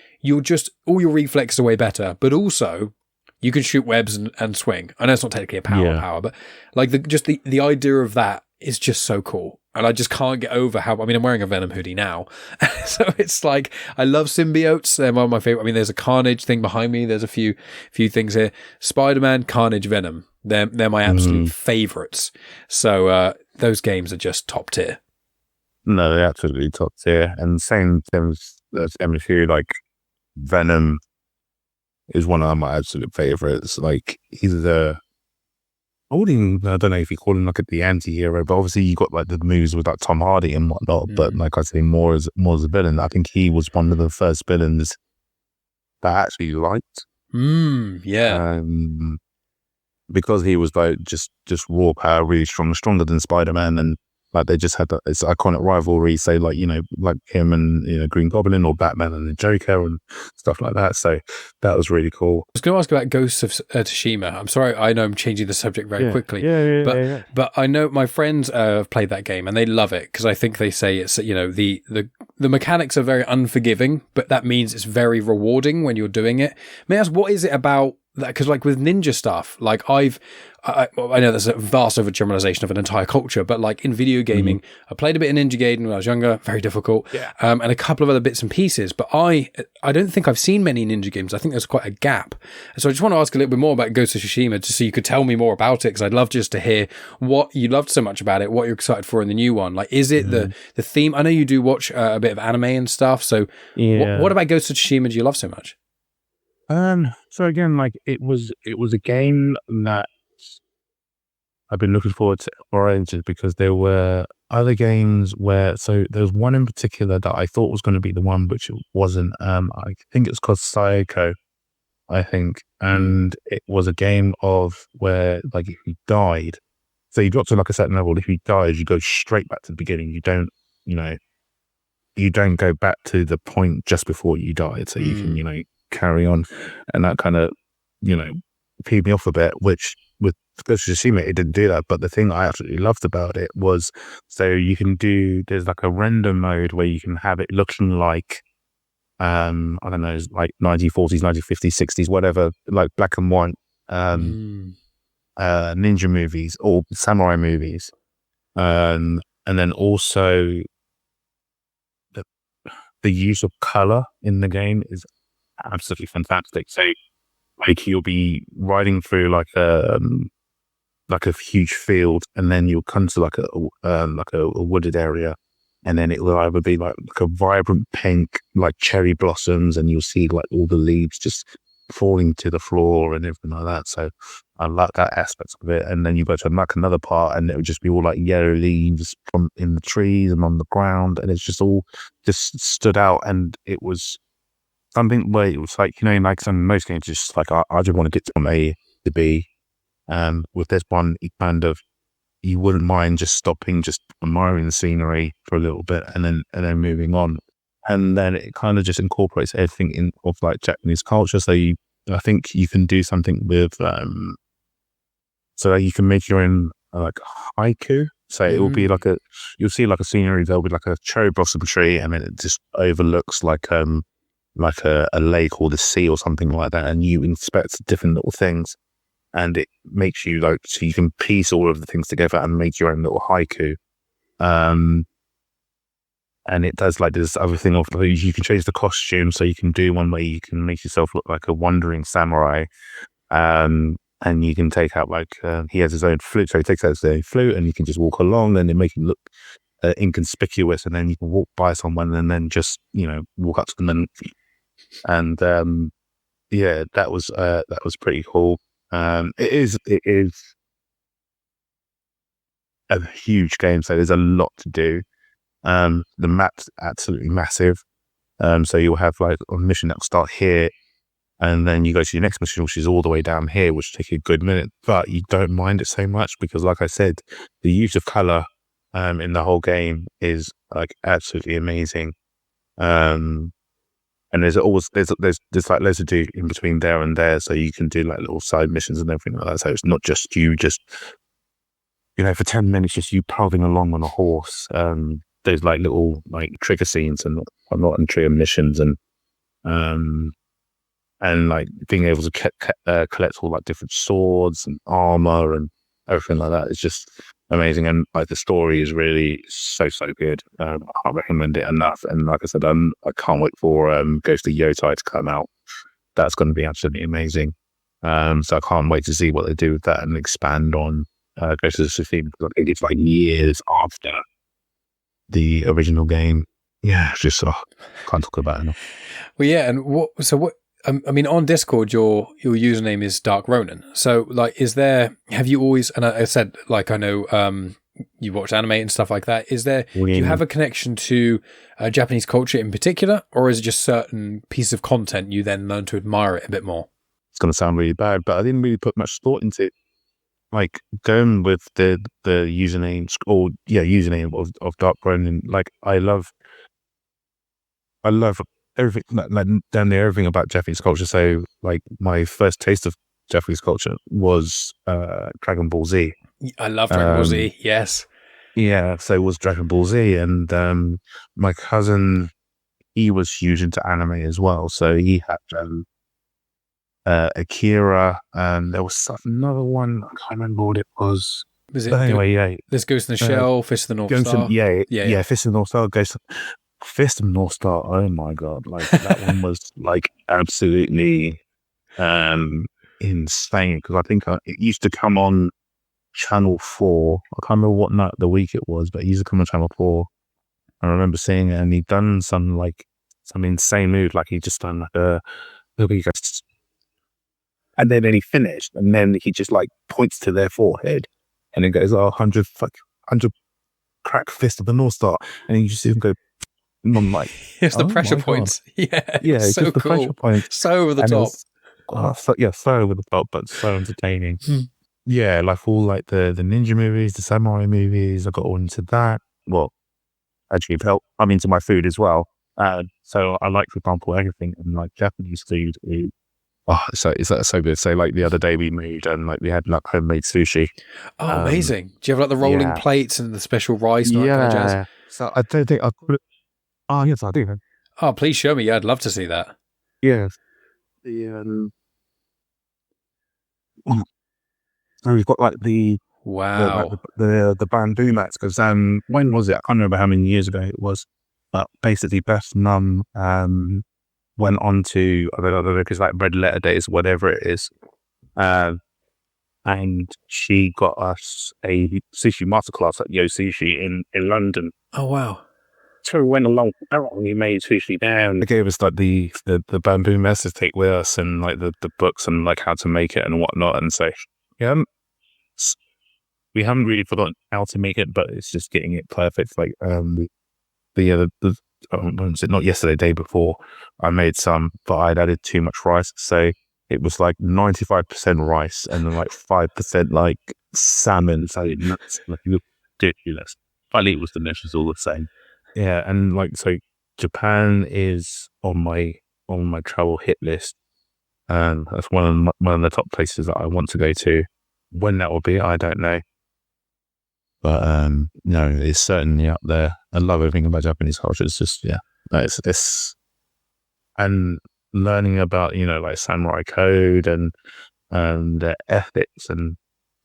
all your reflexes are way better, but also you can shoot webs and swing. I know it's not technically a power, but like the idea of that is just so cool. And I just can't get over how, I mean, I'm wearing a Venom hoodie now. So it's like, I love symbiotes. They're one of my favorite. I mean, there's a Carnage thing behind me. There's a few things here. Spider-Man, Carnage, Venom. They're my absolute favorites. So those games are just top tier.
No, they're absolutely top tier. And same things as MCU, like Venom is one of my absolute favorites. Like, he's I don't know if you call him like the anti-hero, but obviously you got like the movies with like Tom Hardy and whatnot. But like I say, more as a villain. I think he was one of the first villains that I actually liked.
Yeah.
Because he was like just raw power, really stronger than Spider-Man, and like they just had this iconic rivalry, say like like him and Green Goblin, or Batman and the Joker and stuff like that. So that was really cool.
I was going to ask about Ghosts of Tsushima. I'm sorry, I know I'm changing the subject very quickly. But I know my friends have played that game and they love it, because I think they say it's the mechanics are very unforgiving, but that means it's very rewarding when you're doing it. May I ask, what is it about that? Because like with ninja stuff, like I know there's a vast overgeneralization of an entire culture, but like in video gaming, I played a bit of Ninja Gaiden when I was younger, very difficult, and a couple of other bits and pieces, but I don't think I've seen many ninja games. I think there's quite a gap. So I just want to ask a little bit more about Ghost of Tsushima, just so you could tell me more about it, because I'd love just to hear what you loved so much about it, what you're excited for in the new one. Like, is it the theme? I know you do watch a bit of anime and stuff, so what about Ghost of Tsushima do you love so much?
So again, like it was a game that I've been looking forward to for ages, because there were other games so there was one in particular that I thought was going to be the one, which it wasn't. I think it's called Psycho, I think, and it was a game of where like if you died, So you drop to like a certain level. If you die, you go straight back to the beginning. You don't, you don't go back to the point just before you died. So you can, carry on. And that kind of, peed me off a bit, which with Tsushima, it didn't do that. But the thing I absolutely loved about it was, so you can there's like a render mode where you can have it looking like, I don't know, like 1940s, 1950s, 60s, whatever, like black and white, ninja movies or samurai movies. And then also the use of color in the game is absolutely fantastic. So like you'll be riding through like a huge field, and then you'll come to like a wooded area, and then it will either be like a vibrant pink, like cherry blossoms, and you'll see like all the leaves just falling to the floor and everything like that. So I like that aspect of it. And then you go to like another part, and it would just be all like yellow leaves from in the trees and on the ground, and it's just all just stood out. And it was something where it was like, like some most games, just like I just want to get from A to B. With this one, you wouldn't mind just stopping, just admiring the scenery for a little bit, and then moving on. And then it kind of just incorporates everything of like Japanese culture. So I think you can do something with, so you can make your own like haiku. So it will be like you'll see like a scenery. There'll be like a cherry blossom tree, and then it just overlooks like a lake or the sea or something like that, and you inspect different little things. And it makes you like, so you can piece all of the things together and make your own little haiku. And it does like this other thing of you can change the costume, so you can do one where you can make yourself look like a wandering samurai. And you can take out like, he has his own flute, so he takes out his own flute, and you can just walk along, and it makes him look inconspicuous, and then you can walk by someone and then just, walk up to them and that was pretty cool. It is a huge game, so there's a lot to do. The map's absolutely massive. So you'll have like a mission that'll start here, and then you go to your next mission, which is all the way down here, which will take a good minute, but you don't mind it so much because, like I said, the use of color in the whole game is like absolutely amazing. And there's always there's like loads to do in between there and there, so you can do like little side missions and everything like that. So it's not just you for 10 minutes just you plodding along on a horse. There's like little like trigger scenes and trigger missions, and like being able to collect all like different swords and armor and everything like that. It's just amazing, and like the story is really so good. I can't recommend it enough. And like I said, I can't wait for Ghost of Yotai to come out. That's going to be absolutely amazing. So I can't wait to see what they do with that and expand on Ghost of Tsushima, because I think it's like years after the original game. Yeah, just can't talk about it enough.
Well, yeah, and what? I mean, on Discord, your username is Dark Ronin. So, like, have you always? And I said, like, I know you watch anime and stuff like that. Do you have a connection to Japanese culture in particular, or is it just certain piece of content you then learn to admire it a bit more?
It's going to sound really bad, but I didn't really put much thought into it. Like going with the username of Dark Ronin. Like I love everything, like damn near everything about Japanese culture. So like my first taste of Japanese culture was Dragon Ball Z.
I love Dragon Ball Z. Yes.
Yeah, so it was Dragon Ball Z, and my cousin, he was huge into anime as well. So he had Akira, and there was another one. I can't remember what it was.
Was it?
But anyway, yeah.
There's Ghost in the Shell, Fist of the North Star.
Yeah, Fist of the North Star. Fist of the North Star. Oh my god! Like that one was like absolutely insane, because I think it used to come on Channel 4. I can't remember what night of the week it was, but it used to come on Channel 4. I remember seeing it, and he'd done some insane move, like he just done like and then he finished, and then he just like points to their forehead, and it goes, 100 crack Fist of the North Star, and you just even go, I'm like,
it's the pressure points. Yeah,
it's
so
just the
cool.
pressure points.
So over the top.
So over the top, but so entertaining. yeah, like all like the ninja movies, the samurai movies. I got all into that. Well, actually, I'm into my food as well. So I like, for example, everything, and like Japanese food is it's so good. So like the other day we made and like we had like homemade sushi.
Oh,
Um,
amazing. Do you have like the rolling
yeah,
plates and the special rice and all that kind of jazz?
yeah. So I don't think I put it. Oh yes, I do.
Oh, please show me. Yeah, I'd love to see that.
Yes. So we've got like
Wow.
the bamboo mats, because when was it? I can't remember how many years ago it was, but basically Beth's mum went on to, I don't know if it's like Red Letter Days, whatever it is, and she got us a sushi masterclass at Yo Sushi in London.
Oh, wow.
So we went along, we made sushi down. They gave us like the bamboo mats to take with us, and like the books and like how to make it and whatnot. And so yeah, we haven't really forgotten how to make it, but it's just getting it perfect. Like when was it? Not yesterday, day before, I made some, but I'd added too much rice, so it was like 95% rice and then like 5% like salmon. So nuts, like ridiculous. But it was delicious all the same. Yeah, and like so, Japan is on my travel hit list, and that's one of the top places that I want to go to. When that will be, I don't know. But no, it's certainly up there. I love everything about Japanese culture. It's just it's and learning about like samurai code and their ethics and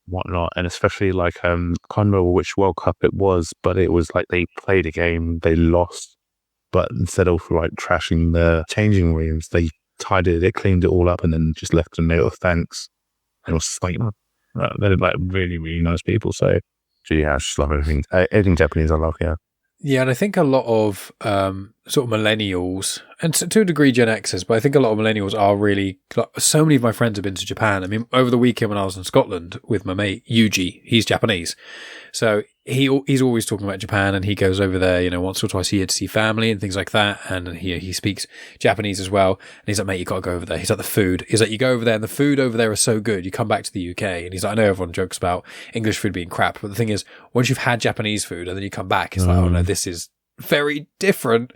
whatnot, and especially like I can't remember which World Cup it was, but it was like they played a game, they lost, but instead of like trashing the changing rooms, they tidied it, cleaned it all up, and then just left a note of thanks. It was like they're like really, really nice people. So yeah, I just love everything. Everything Japanese, I love. Yeah.
Yeah, and I think a lot of sort of millennials, and to a degree Gen Xers, but I think a lot of millennials are really, so many of my friends have been to Japan. I mean, over the weekend when I was in Scotland with my mate, Yuji, he's Japanese. So he's always talking about Japan, and he goes over there, once or twice a year to see family and things like that. And he speaks Japanese as well. And he's like, mate, you got to go over there. He's like, the food. He's like, you go over there and the food over there is so good. You come back to the UK. And he's like, I know everyone jokes about English food being crap, but the thing is, once you've had Japanese food and then you come back, it's like, oh no, this is very different.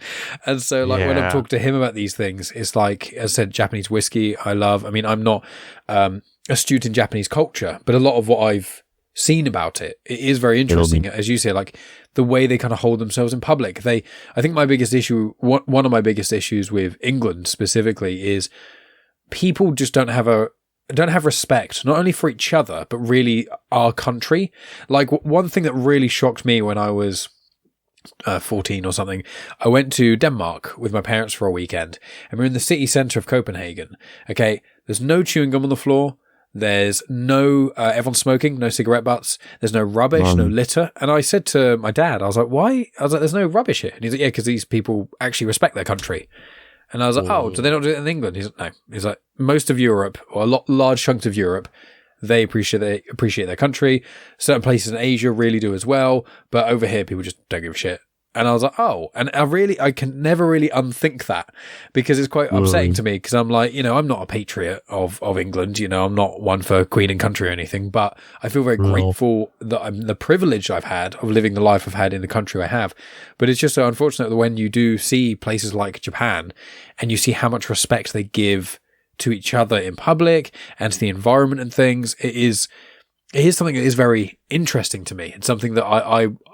And so like when I'm talking to him about these things, it's like, as I said, Japanese whiskey I love. I mean, I'm not astute in Japanese culture, but a lot of what I've seen about it is very interesting. As you say, like the way they kind of hold themselves in public. I think my biggest issue, one of my biggest issues with England specifically, is people just don't have respect, not only for each other, but really our country. Like one thing that really shocked me when I was 14 or something, I went to Denmark with my parents for a weekend, and we're in the city centre of Copenhagen. Okay, there's no chewing gum on the floor. There's no, everyone's smoking, no cigarette butts. There's no rubbish, no litter. And I said to my dad, I was like, why? I was like, there's no rubbish here. And he's like, yeah, because these people actually respect their country. And I was like, oh, do they not do it in England? He's like, no. He's like, most of Europe, or large chunks of Europe, they appreciate their country. Certain places in Asia really do as well. But over here, people just don't give a shit. And I was like, oh, and I can never really unthink that, because it's quite upsetting to me, because I'm like, I'm not a patriot of England, I'm not one for Queen and country or anything, but I feel very grateful that I'm the privilege I've had of living the life I've had in the country I have. But it's just so unfortunate that when you do see places like Japan and you see how much respect they give to each other in public and to the environment and things, it is something that is very interesting to me, and something that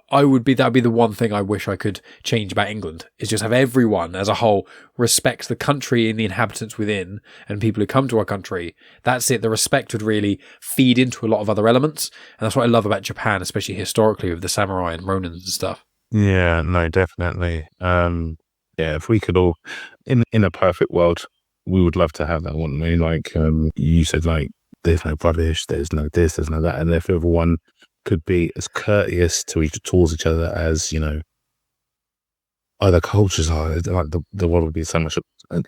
that'd be the one thing I wish I could change about England, is just have everyone as a whole respect the country and the inhabitants within, and people who come to our country. That's it. The respect would really feed into a lot of other elements. And that's what I love about Japan, especially historically with the samurai and Ronins and stuff.
Yeah, no, definitely. If we could all, in a perfect world, we would love to have that, wouldn't we? Like you said, like there's no rubbish, there's no this, there's no that, and if everyone could be as courteous towards each other as other cultures are, like the world would be so much a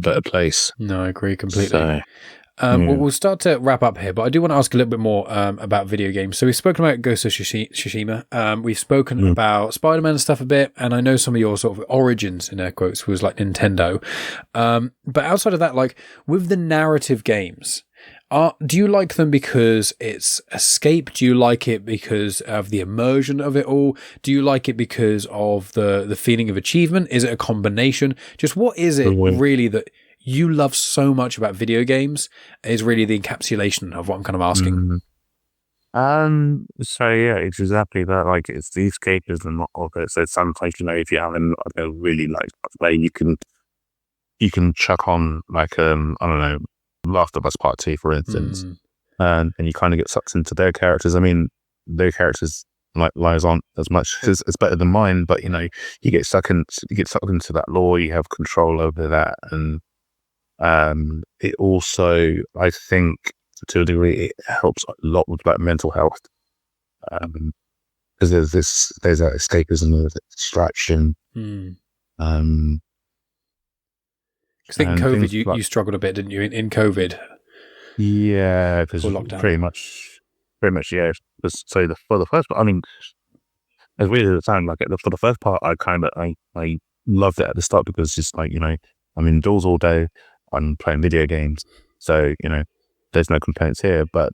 better place.
No, I agree completely. We'll start to wrap up here, but I do want to ask a little bit more about video games. So we've spoken about Ghost of Tsushima. We've spoken about Spiderman and stuff a bit, and I know some of your sort of origins, in air quotes, was like Nintendo. But outside of that, like with the narrative games, Do you like them because it's escape? Do you like it because of the immersion of it all? Do you like it because of the feeling of achievement? Is it a combination? Just what is it really that you love so much about video games is really the encapsulation of what I'm kind of asking.
So yeah, it's exactly that. Like, it's the escapism of it. So sometimes, if you're having a really like play, you can chuck on like I don't know, Last of Us Part 2, for instance, and you kind of get sucked into their characters. I mean, their characters like lives aren't as much as better than mine, but you get sucked into that lore. You have control over that, and it also, I think, to a degree, it helps a lot with like mental health, because there's that escapism, there's that distraction.
Because I think in COVID, you struggled a bit, didn't you? In COVID,
yeah, because
lockdown,
pretty much, yeah. So for the first part, I mean, as weird as it sounds, like for the first part, I loved it at the start because just like I'm indoors all day, I'm playing video games, so there's no complaints here. But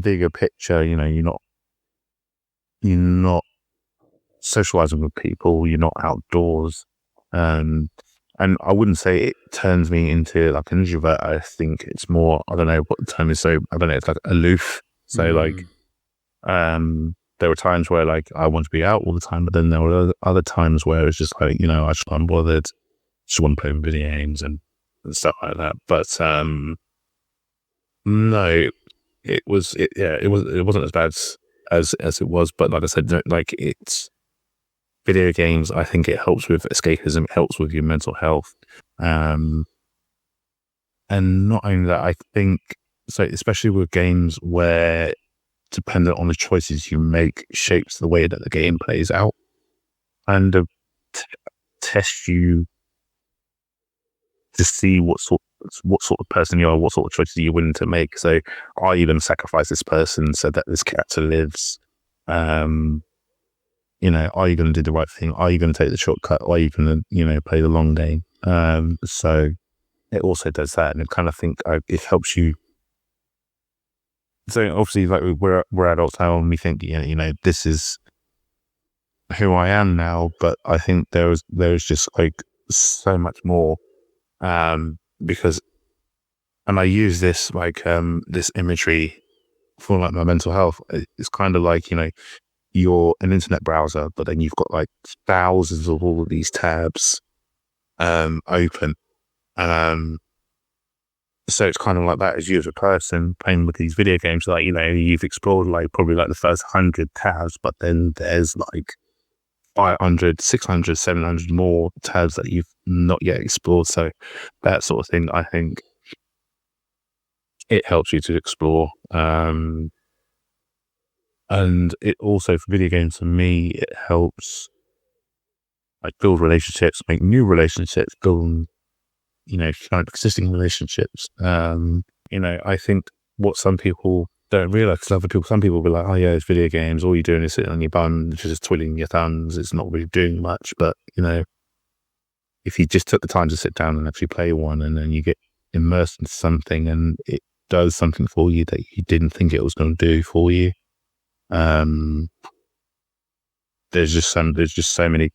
bigger picture, you're not socializing with people, you're not outdoors, and I wouldn't say it turns me into like an introvert. I think it's more, I don't know what the term is. So I don't know, it's like aloof. So like, there were times where like I want to be out all the time, but then there were other times where it's just like, I just I'm bothered, just want to play video games and stuff like that. But no, it wasn't as bad as it was. But like I said, like it's video games. I think it helps with escapism. It helps with your mental health, and not only that, I think so. Especially with games where, dependent on the choices you make, shapes the way that the game plays out, and test you to see what sort of person you are, what sort of choices you're willing to make. So, are you going to sacrifice this person so that this character lives? Are you going to do the right thing? Are you going to take the shortcut? Or are you going to, play the long game? So it also does that, and I kind of think it helps you. So obviously, like we're adults now, and we think, this is who I am now. But I think there's just like so much more, because, and I use this like this imagery for like my mental health. It's kind of like you're an internet browser, but then you've got like thousands of all of these tabs open. So it's kind of like that as you as a person playing with these video games. Like, you've explored like probably like the first 100 tabs, but then there's like 500, 600, 700 more tabs that you've not yet explored. So that sort of thing, I think it helps you to explore. And it also, for video games, for me, it helps like build relationships, make new relationships, build, kind of existing relationships. I think what some people don't realize, because some people will be like, oh yeah, it's video games, all you're doing is sitting on your bum, just twiddling your thumbs, it's not really doing much. But, if you just took the time to sit down and actually play one, and then you get immersed into something and it does something for you that you didn't think it was going to do for you. There's just so many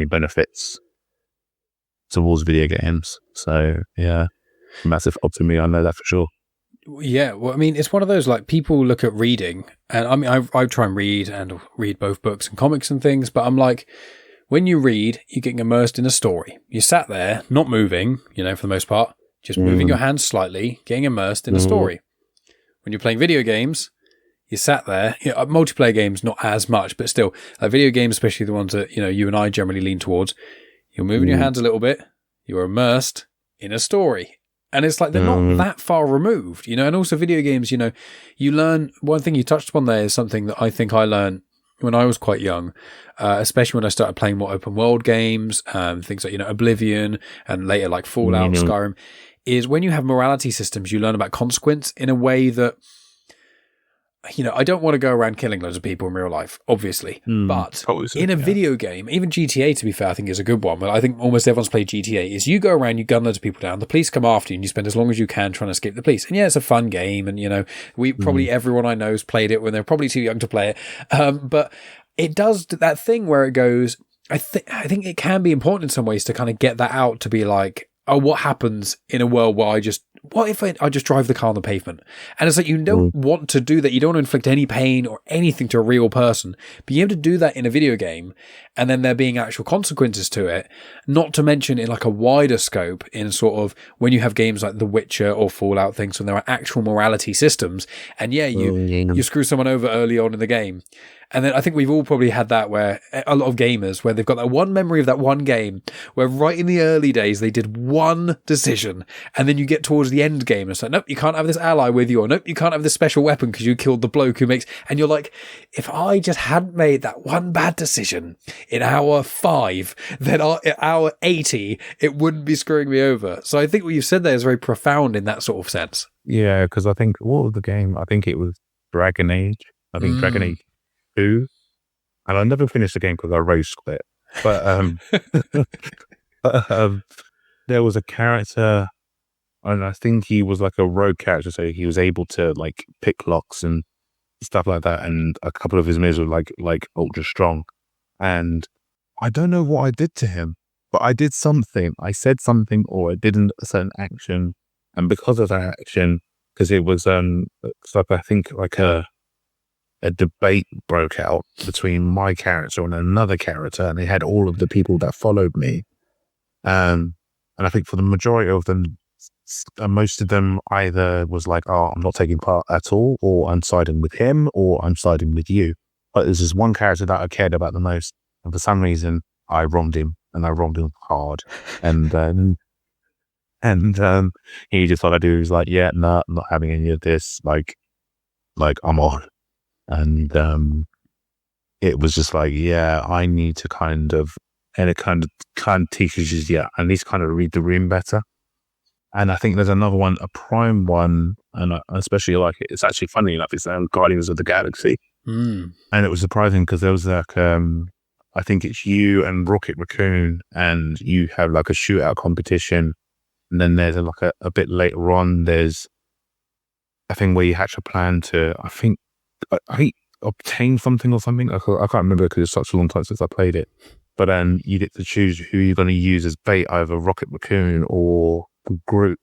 benefits towards video games. So yeah, massive help to me. I know that for sure.
Yeah, well, I mean, it's one of those, like, people look at reading, and I mean, I try and read both books and comics and things, but I'm like, when you read, you're getting immersed in a story. You sat there, not moving, for the most part, just moving your hands slightly, getting immersed in a story. When you're playing video games, you sat there, multiplayer games, not as much, but still, video games, especially the ones that, you and I generally lean towards, you're moving your hands a little bit, you're immersed in a story. And it's like, they're not that far removed, and also video games, you learn, one thing you touched upon there is something that I think I learned when I was quite young, especially when I started playing more open world games, things like, Oblivion, and later like Fallout, Skyrim, is when you have morality systems, you learn about consequence in a way that I don't want to go around killing loads of people in real life, obviously. But in a video game, even GTA, to be fair, I think is a good one. But I think almost everyone's played GTA. Is you go around, you gun loads of people down, the police come after you, and you spend as long as you can trying to escape the police. And yeah, it's a fun game. And, probably everyone I know has played it when they're probably too young to play it. But it does that thing where it goes, I think it can be important in some ways to kind of get that out, to be like, oh, what happens in a world where what if I just drive the car on the pavement? And it's like, you don't want to do that. You don't want to inflict any pain or anything to a real person. Being able to do that in a video game, and then there being actual consequences to it, not to mention in like a wider scope, in sort of when you have games like The Witcher or Fallout, things when there are actual morality systems, and you screw someone over early on in the game. And then I think we've all probably had that, where a lot of gamers, where they've got that one memory of that one game where right in the early days they did one decision, and then you get towards the end game and it's like, nope, you can't have this ally with you, or nope, you can't have this special weapon because you killed the bloke who makes, and you're like, if I just hadn't made that one bad decision in hour 5, then hour 80, it wouldn't be screwing me over. So I think what you've said there is very profound in that sort of sense.
Yeah, because I think, what was the game? I think it was Dragon Age. Dragon Age 2, and I never finished the game because I rage quit. But there was a character, and I think he was like a rogue character, so he was able to like pick locks and stuff like that. And a couple of his moves were like ultra strong. And I don't know what I did to him, but I did something. I said something, or I did a certain action, and because of that action, because it was like I think like a debate broke out between my character and another character, and they had all of the people that followed me. And I think for the majority of them, most of them either was like, oh, I'm not taking part at all, or I'm siding with him, or I'm siding with you. But there's this one character that I cared about the most, and for some reason, I wronged him, and I wronged him hard. And he just thought I'd do. He was like, yeah, nah, I'm not having any of this. Like I'm on. And it was just like, yeah, I need to and it kind of teaches you, at least kind of read the room better. And I think there's another one, a prime one, and I especially like it. It's actually funny enough, it's Guardians of the Galaxy. And it was surprising because there was like, I think it's you and Rocket Raccoon, and you have like a shootout competition. And then there's like a bit later on, there's a thing where you hatch a plan to, I obtain something or something. I can't remember because it's such a long time since I played it. But then you get to choose who you're going to use as bait, either Rocket Raccoon or Groot.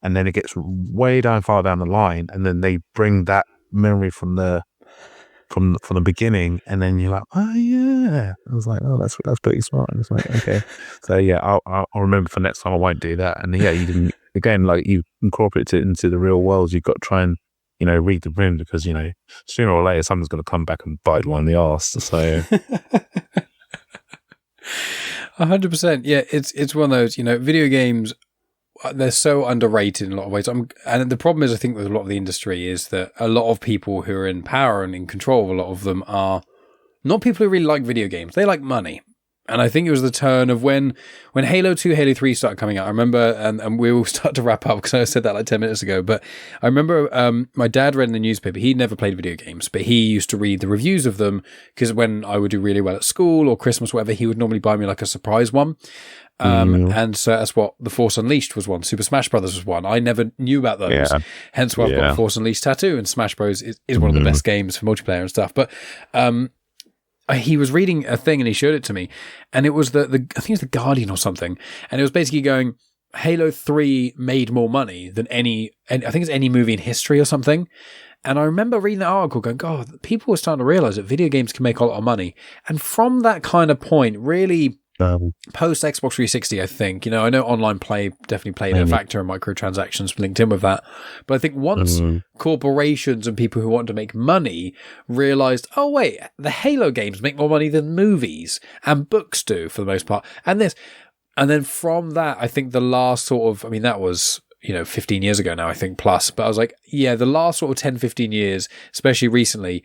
And then it gets way far down the line, and then they bring that memory from the beginning, and then you're like, oh yeah. I was like, oh, that's pretty smart. And it's like, okay. So yeah, I'll remember for next time I won't do that. And yeah, you didn't, again, like you incorporate it into the real world. You've got to try and read the room, because sooner or later someone's going to come back and bite one in the arse. So
100%. Yeah, it's one of those, video games, they're so underrated in a lot of ways. And the problem is, I think, with a lot of the industry is that a lot of people who are in power and in control, a lot of them are not people who really like video games. They like money. And I think it was the turn of when Halo 2, Halo 3 started coming out. I remember, and we will start to wrap up because I said that like 10 minutes ago, but I remember my dad read in the newspaper. He'd never played video games, but he used to read the reviews of them, because when I would do really well at school or Christmas, whatever, he would normally buy me like a surprise one. And so that's what The Force Unleashed was one. Super Smash Brothers was one. I never knew about those. Yeah. Hence why I've got a Force Unleashed tattoo, and Smash Bros is one of the best games for multiplayer and stuff. But he was reading a thing and he showed it to me, and it was I think it was The Guardian or something, and it was basically going, Halo 3 made more money than I think it's any movie in history or something. And I remember reading that article going, God, people were starting to realize that video games can make a lot of money. And from that kind of point, really post Xbox 360, I think, I know online play definitely played a factor, in microtransactions linked in with that. But I think once corporations and people who want to make money realized, oh wait, the Halo games make more money than movies and books do for the most part. And then from that, I think the last sort of, that was 15 years ago now, I think, plus. But I was like, yeah, the last sort of 10, 15 years, especially recently,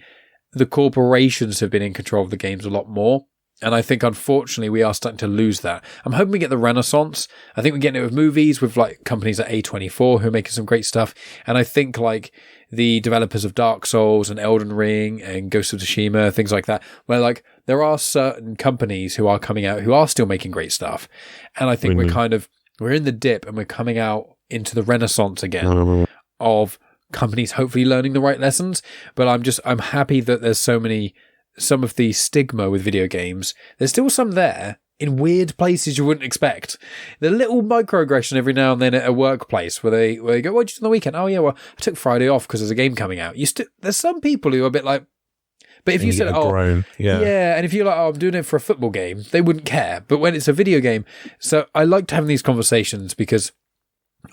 the corporations have been in control of the games a lot more. And I think, unfortunately, we are starting to lose that. I'm hoping we get the renaissance. I think we're getting it with movies, with like companies like A24 who are making some great stuff. And I think like the developers of Dark Souls and Elden Ring and Ghost of Tsushima, things like that, where like there are certain companies who are coming out who are still making great stuff. And I think we're in the dip and we're coming out into the renaissance again of companies hopefully learning the right lessons. But I'm happy that there's some of the stigma with video games. There's still some there in weird places you wouldn't expect. The little microaggression every now and then at a workplace where they go, "What did you do on the weekend?" "Oh yeah, well, I took Friday off because there's a game coming out." There's some people who are a bit like, but if you said, and if you're like, "Oh, I'm doing it for a football game," they wouldn't care. But when it's a video game, so I like to have these conversations because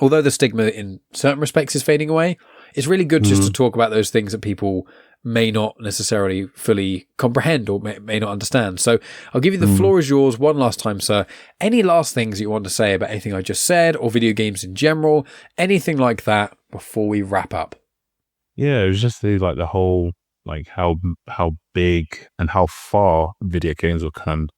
although the stigma in certain respects is fading away, it's really good just to talk about those things that people may not necessarily fully comprehend or may not understand. So I'll give you the floor is yours one last time, sir. Any last things you want to say about anything I just said or video games in general, anything like that before we wrap up?
Yeah, it was just the whole, like how big and how far video games have come.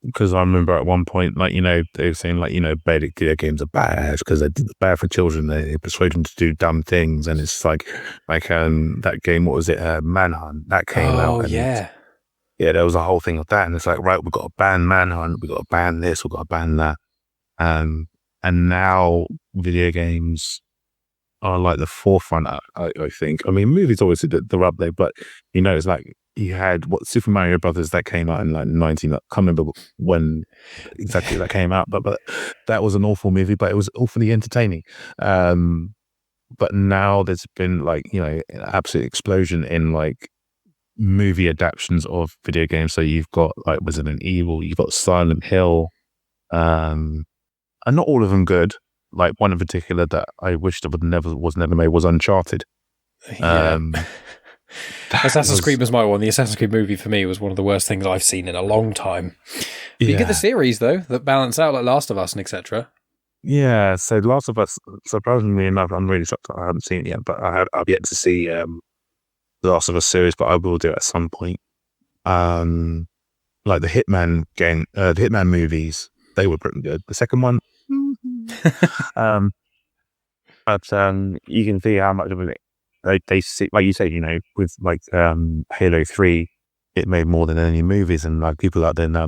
Because I remember at one point, they were saying, video games are bad because they're bad for children. They persuade them to do dumb things. And it's that game, what was it? Manhunt, that came out.
Oh,
and
yeah.
Yeah, there was a whole thing of that. And it's like, right, we've got to ban Manhunt. We've got to ban this. We've got to ban that. And now video games are like the forefront, I think. I mean, movies always they're up there, but, it's like, you had Super Mario Brothers that came out in like 19. I can't remember when exactly that came out, but that was an awful movie, but it was awfully entertaining. But now there's been an absolute explosion in movie adaptations of video games. So you've got Resident Evil, you've got Silent Hill, and not all of them good. Like one in particular that I wished was never made was Uncharted.
Yeah. Assassin's Creed was my one. The Assassin's Creed movie for me was one of the worst things I've seen in a long time. But you get the series though that balance out like Last of Us and etc.
Yeah, so Last of Us, surprisingly enough, I'm really shocked I haven't seen it yet, but I've yet to see the Last of Us series, but I will do it at some point. Like the Hitman game, the Hitman movies, they were pretty good. The second one, but you can see how much of it they see, like you said, with Halo 3, it made more than any movies, and people out there now,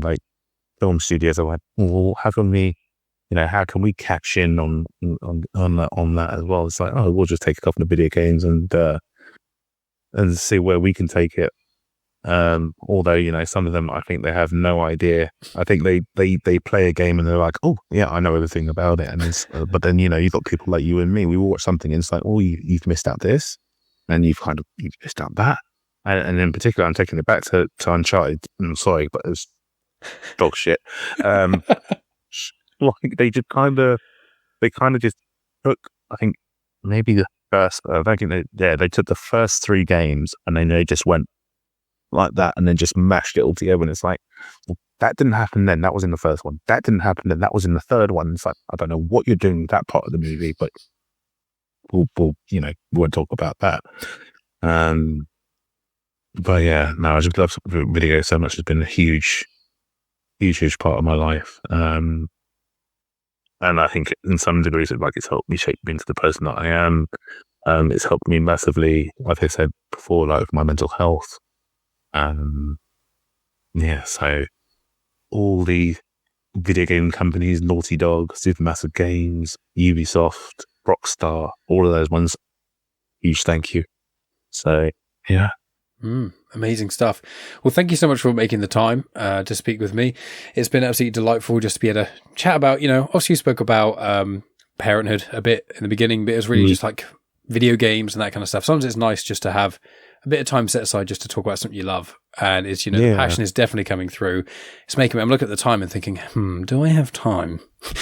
film studios are like, well, how can we cash in on that as well? It's like, oh, we'll just take a couple of video games and see where we can take it. Although some of them, I think they have no idea. I think they play a game and they're like, oh yeah, I know everything about it, and it's but then you've got people like you and me. We watch something and it's like, oh, you've missed out this, and you've missed out that, and in particular, I'm taking it back to Uncharted. I'm sorry, but it's dog shit. They just took, I think maybe the first. They took the first 3 games and then they just went like that and then just mashed it all together, and it's like, well, that didn't happen then, that was in the first one. That didn't happen then, that was in the third one. It's like, I don't know what you're doing with that part of the movie, but we won't talk about that. But yeah, no, I just love video so much. It's been a huge part of my life. And I think in some degrees it's helped me shape me into the person that I am. It's helped me massively, like I said before, with my mental health. So all the video game companies, Naughty Dog, Supermassive Games, Ubisoft, Rockstar, all of those ones, huge thank you. So yeah.
Amazing stuff. Well, thank you so much for making the time to speak with me. It's been absolutely delightful just to be able to chat about, obviously you spoke about Parenthood a bit in the beginning, but it was really just like video games and that kind of stuff. Sometimes it's nice just to have a bit of time set aside just to talk about something you love. And it's, the passion is definitely coming through. It's making me, I'm looking at the time and thinking, do I have time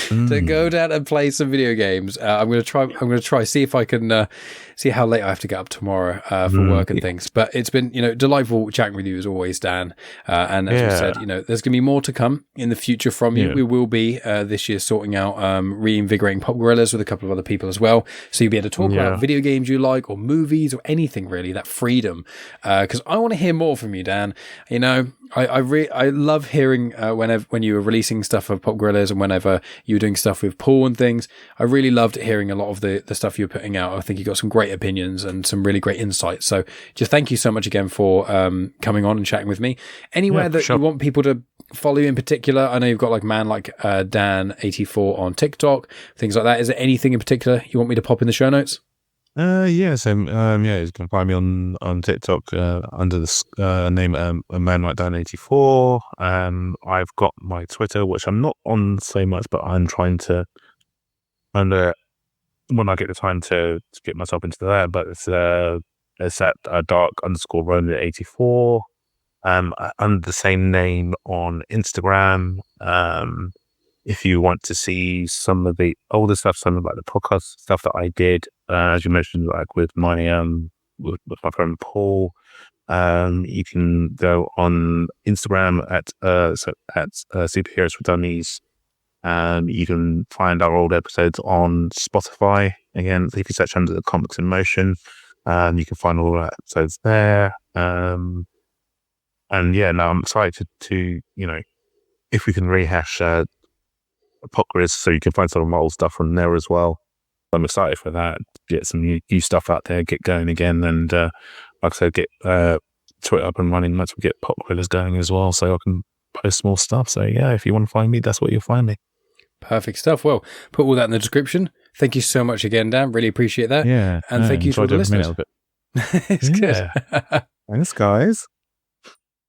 to go down and play some video games? I'm going to try, see if I can, see how late I have to get up tomorrow for work and things. But it's been, delightful chatting with you as always, Dan. And as we said, there's going to be more to come in the future from you. We will be this year sorting out reinvigorating Pop Guerrillas with a couple of other people as well. So you'll be able to talk about video games you like or movies or anything really, that freedom freedom, because I want to hear more from you, Dan. You know, I love hearing when you were releasing stuff for Pop Guerrillas and whenever you were doing stuff with Paul and things. I really loved hearing a lot of the stuff you were putting out. I think you got some great opinions and some really great insights. So just thank you so much again for coming on and chatting with me. Anywhere that you want people to follow you in particular? I know you've got like Dan84 on TikTok, things like that. Is there anything in particular you want me to pop in the show notes?
You can find me on TikTok under the name a man like Dan84. I've got my Twitter, which I'm not on so much, but I'm trying to when I get the time to get myself into that. But it's at dark_Ronin84. Under the same name on Instagram. If you want to see some of the older stuff, some of like the podcast stuff that I did, as you mentioned, like with my with my friend Paul, you can go on Instagram at Superheroes For Dummies. You can find our old episodes on Spotify. Again, if you search under the Comics in Motion, you can find all our episodes there. I'm excited to if we can rehash Pop Guerrillas, so you can find some of my old stuff from there as well. I'm excited for that. Get some new stuff out there, get going again, and like I said, get Twitter up and running. Once we get Pop Guerrillas going as well, so I can post more stuff. So yeah, if you want to find me, that's where you'll find me.
Perfect stuff. Well, put all that in the description. Thank you so much again, Dan. Really appreciate that.
Yeah,
and thank you to all the listeners.
It's good. Thanks, guys.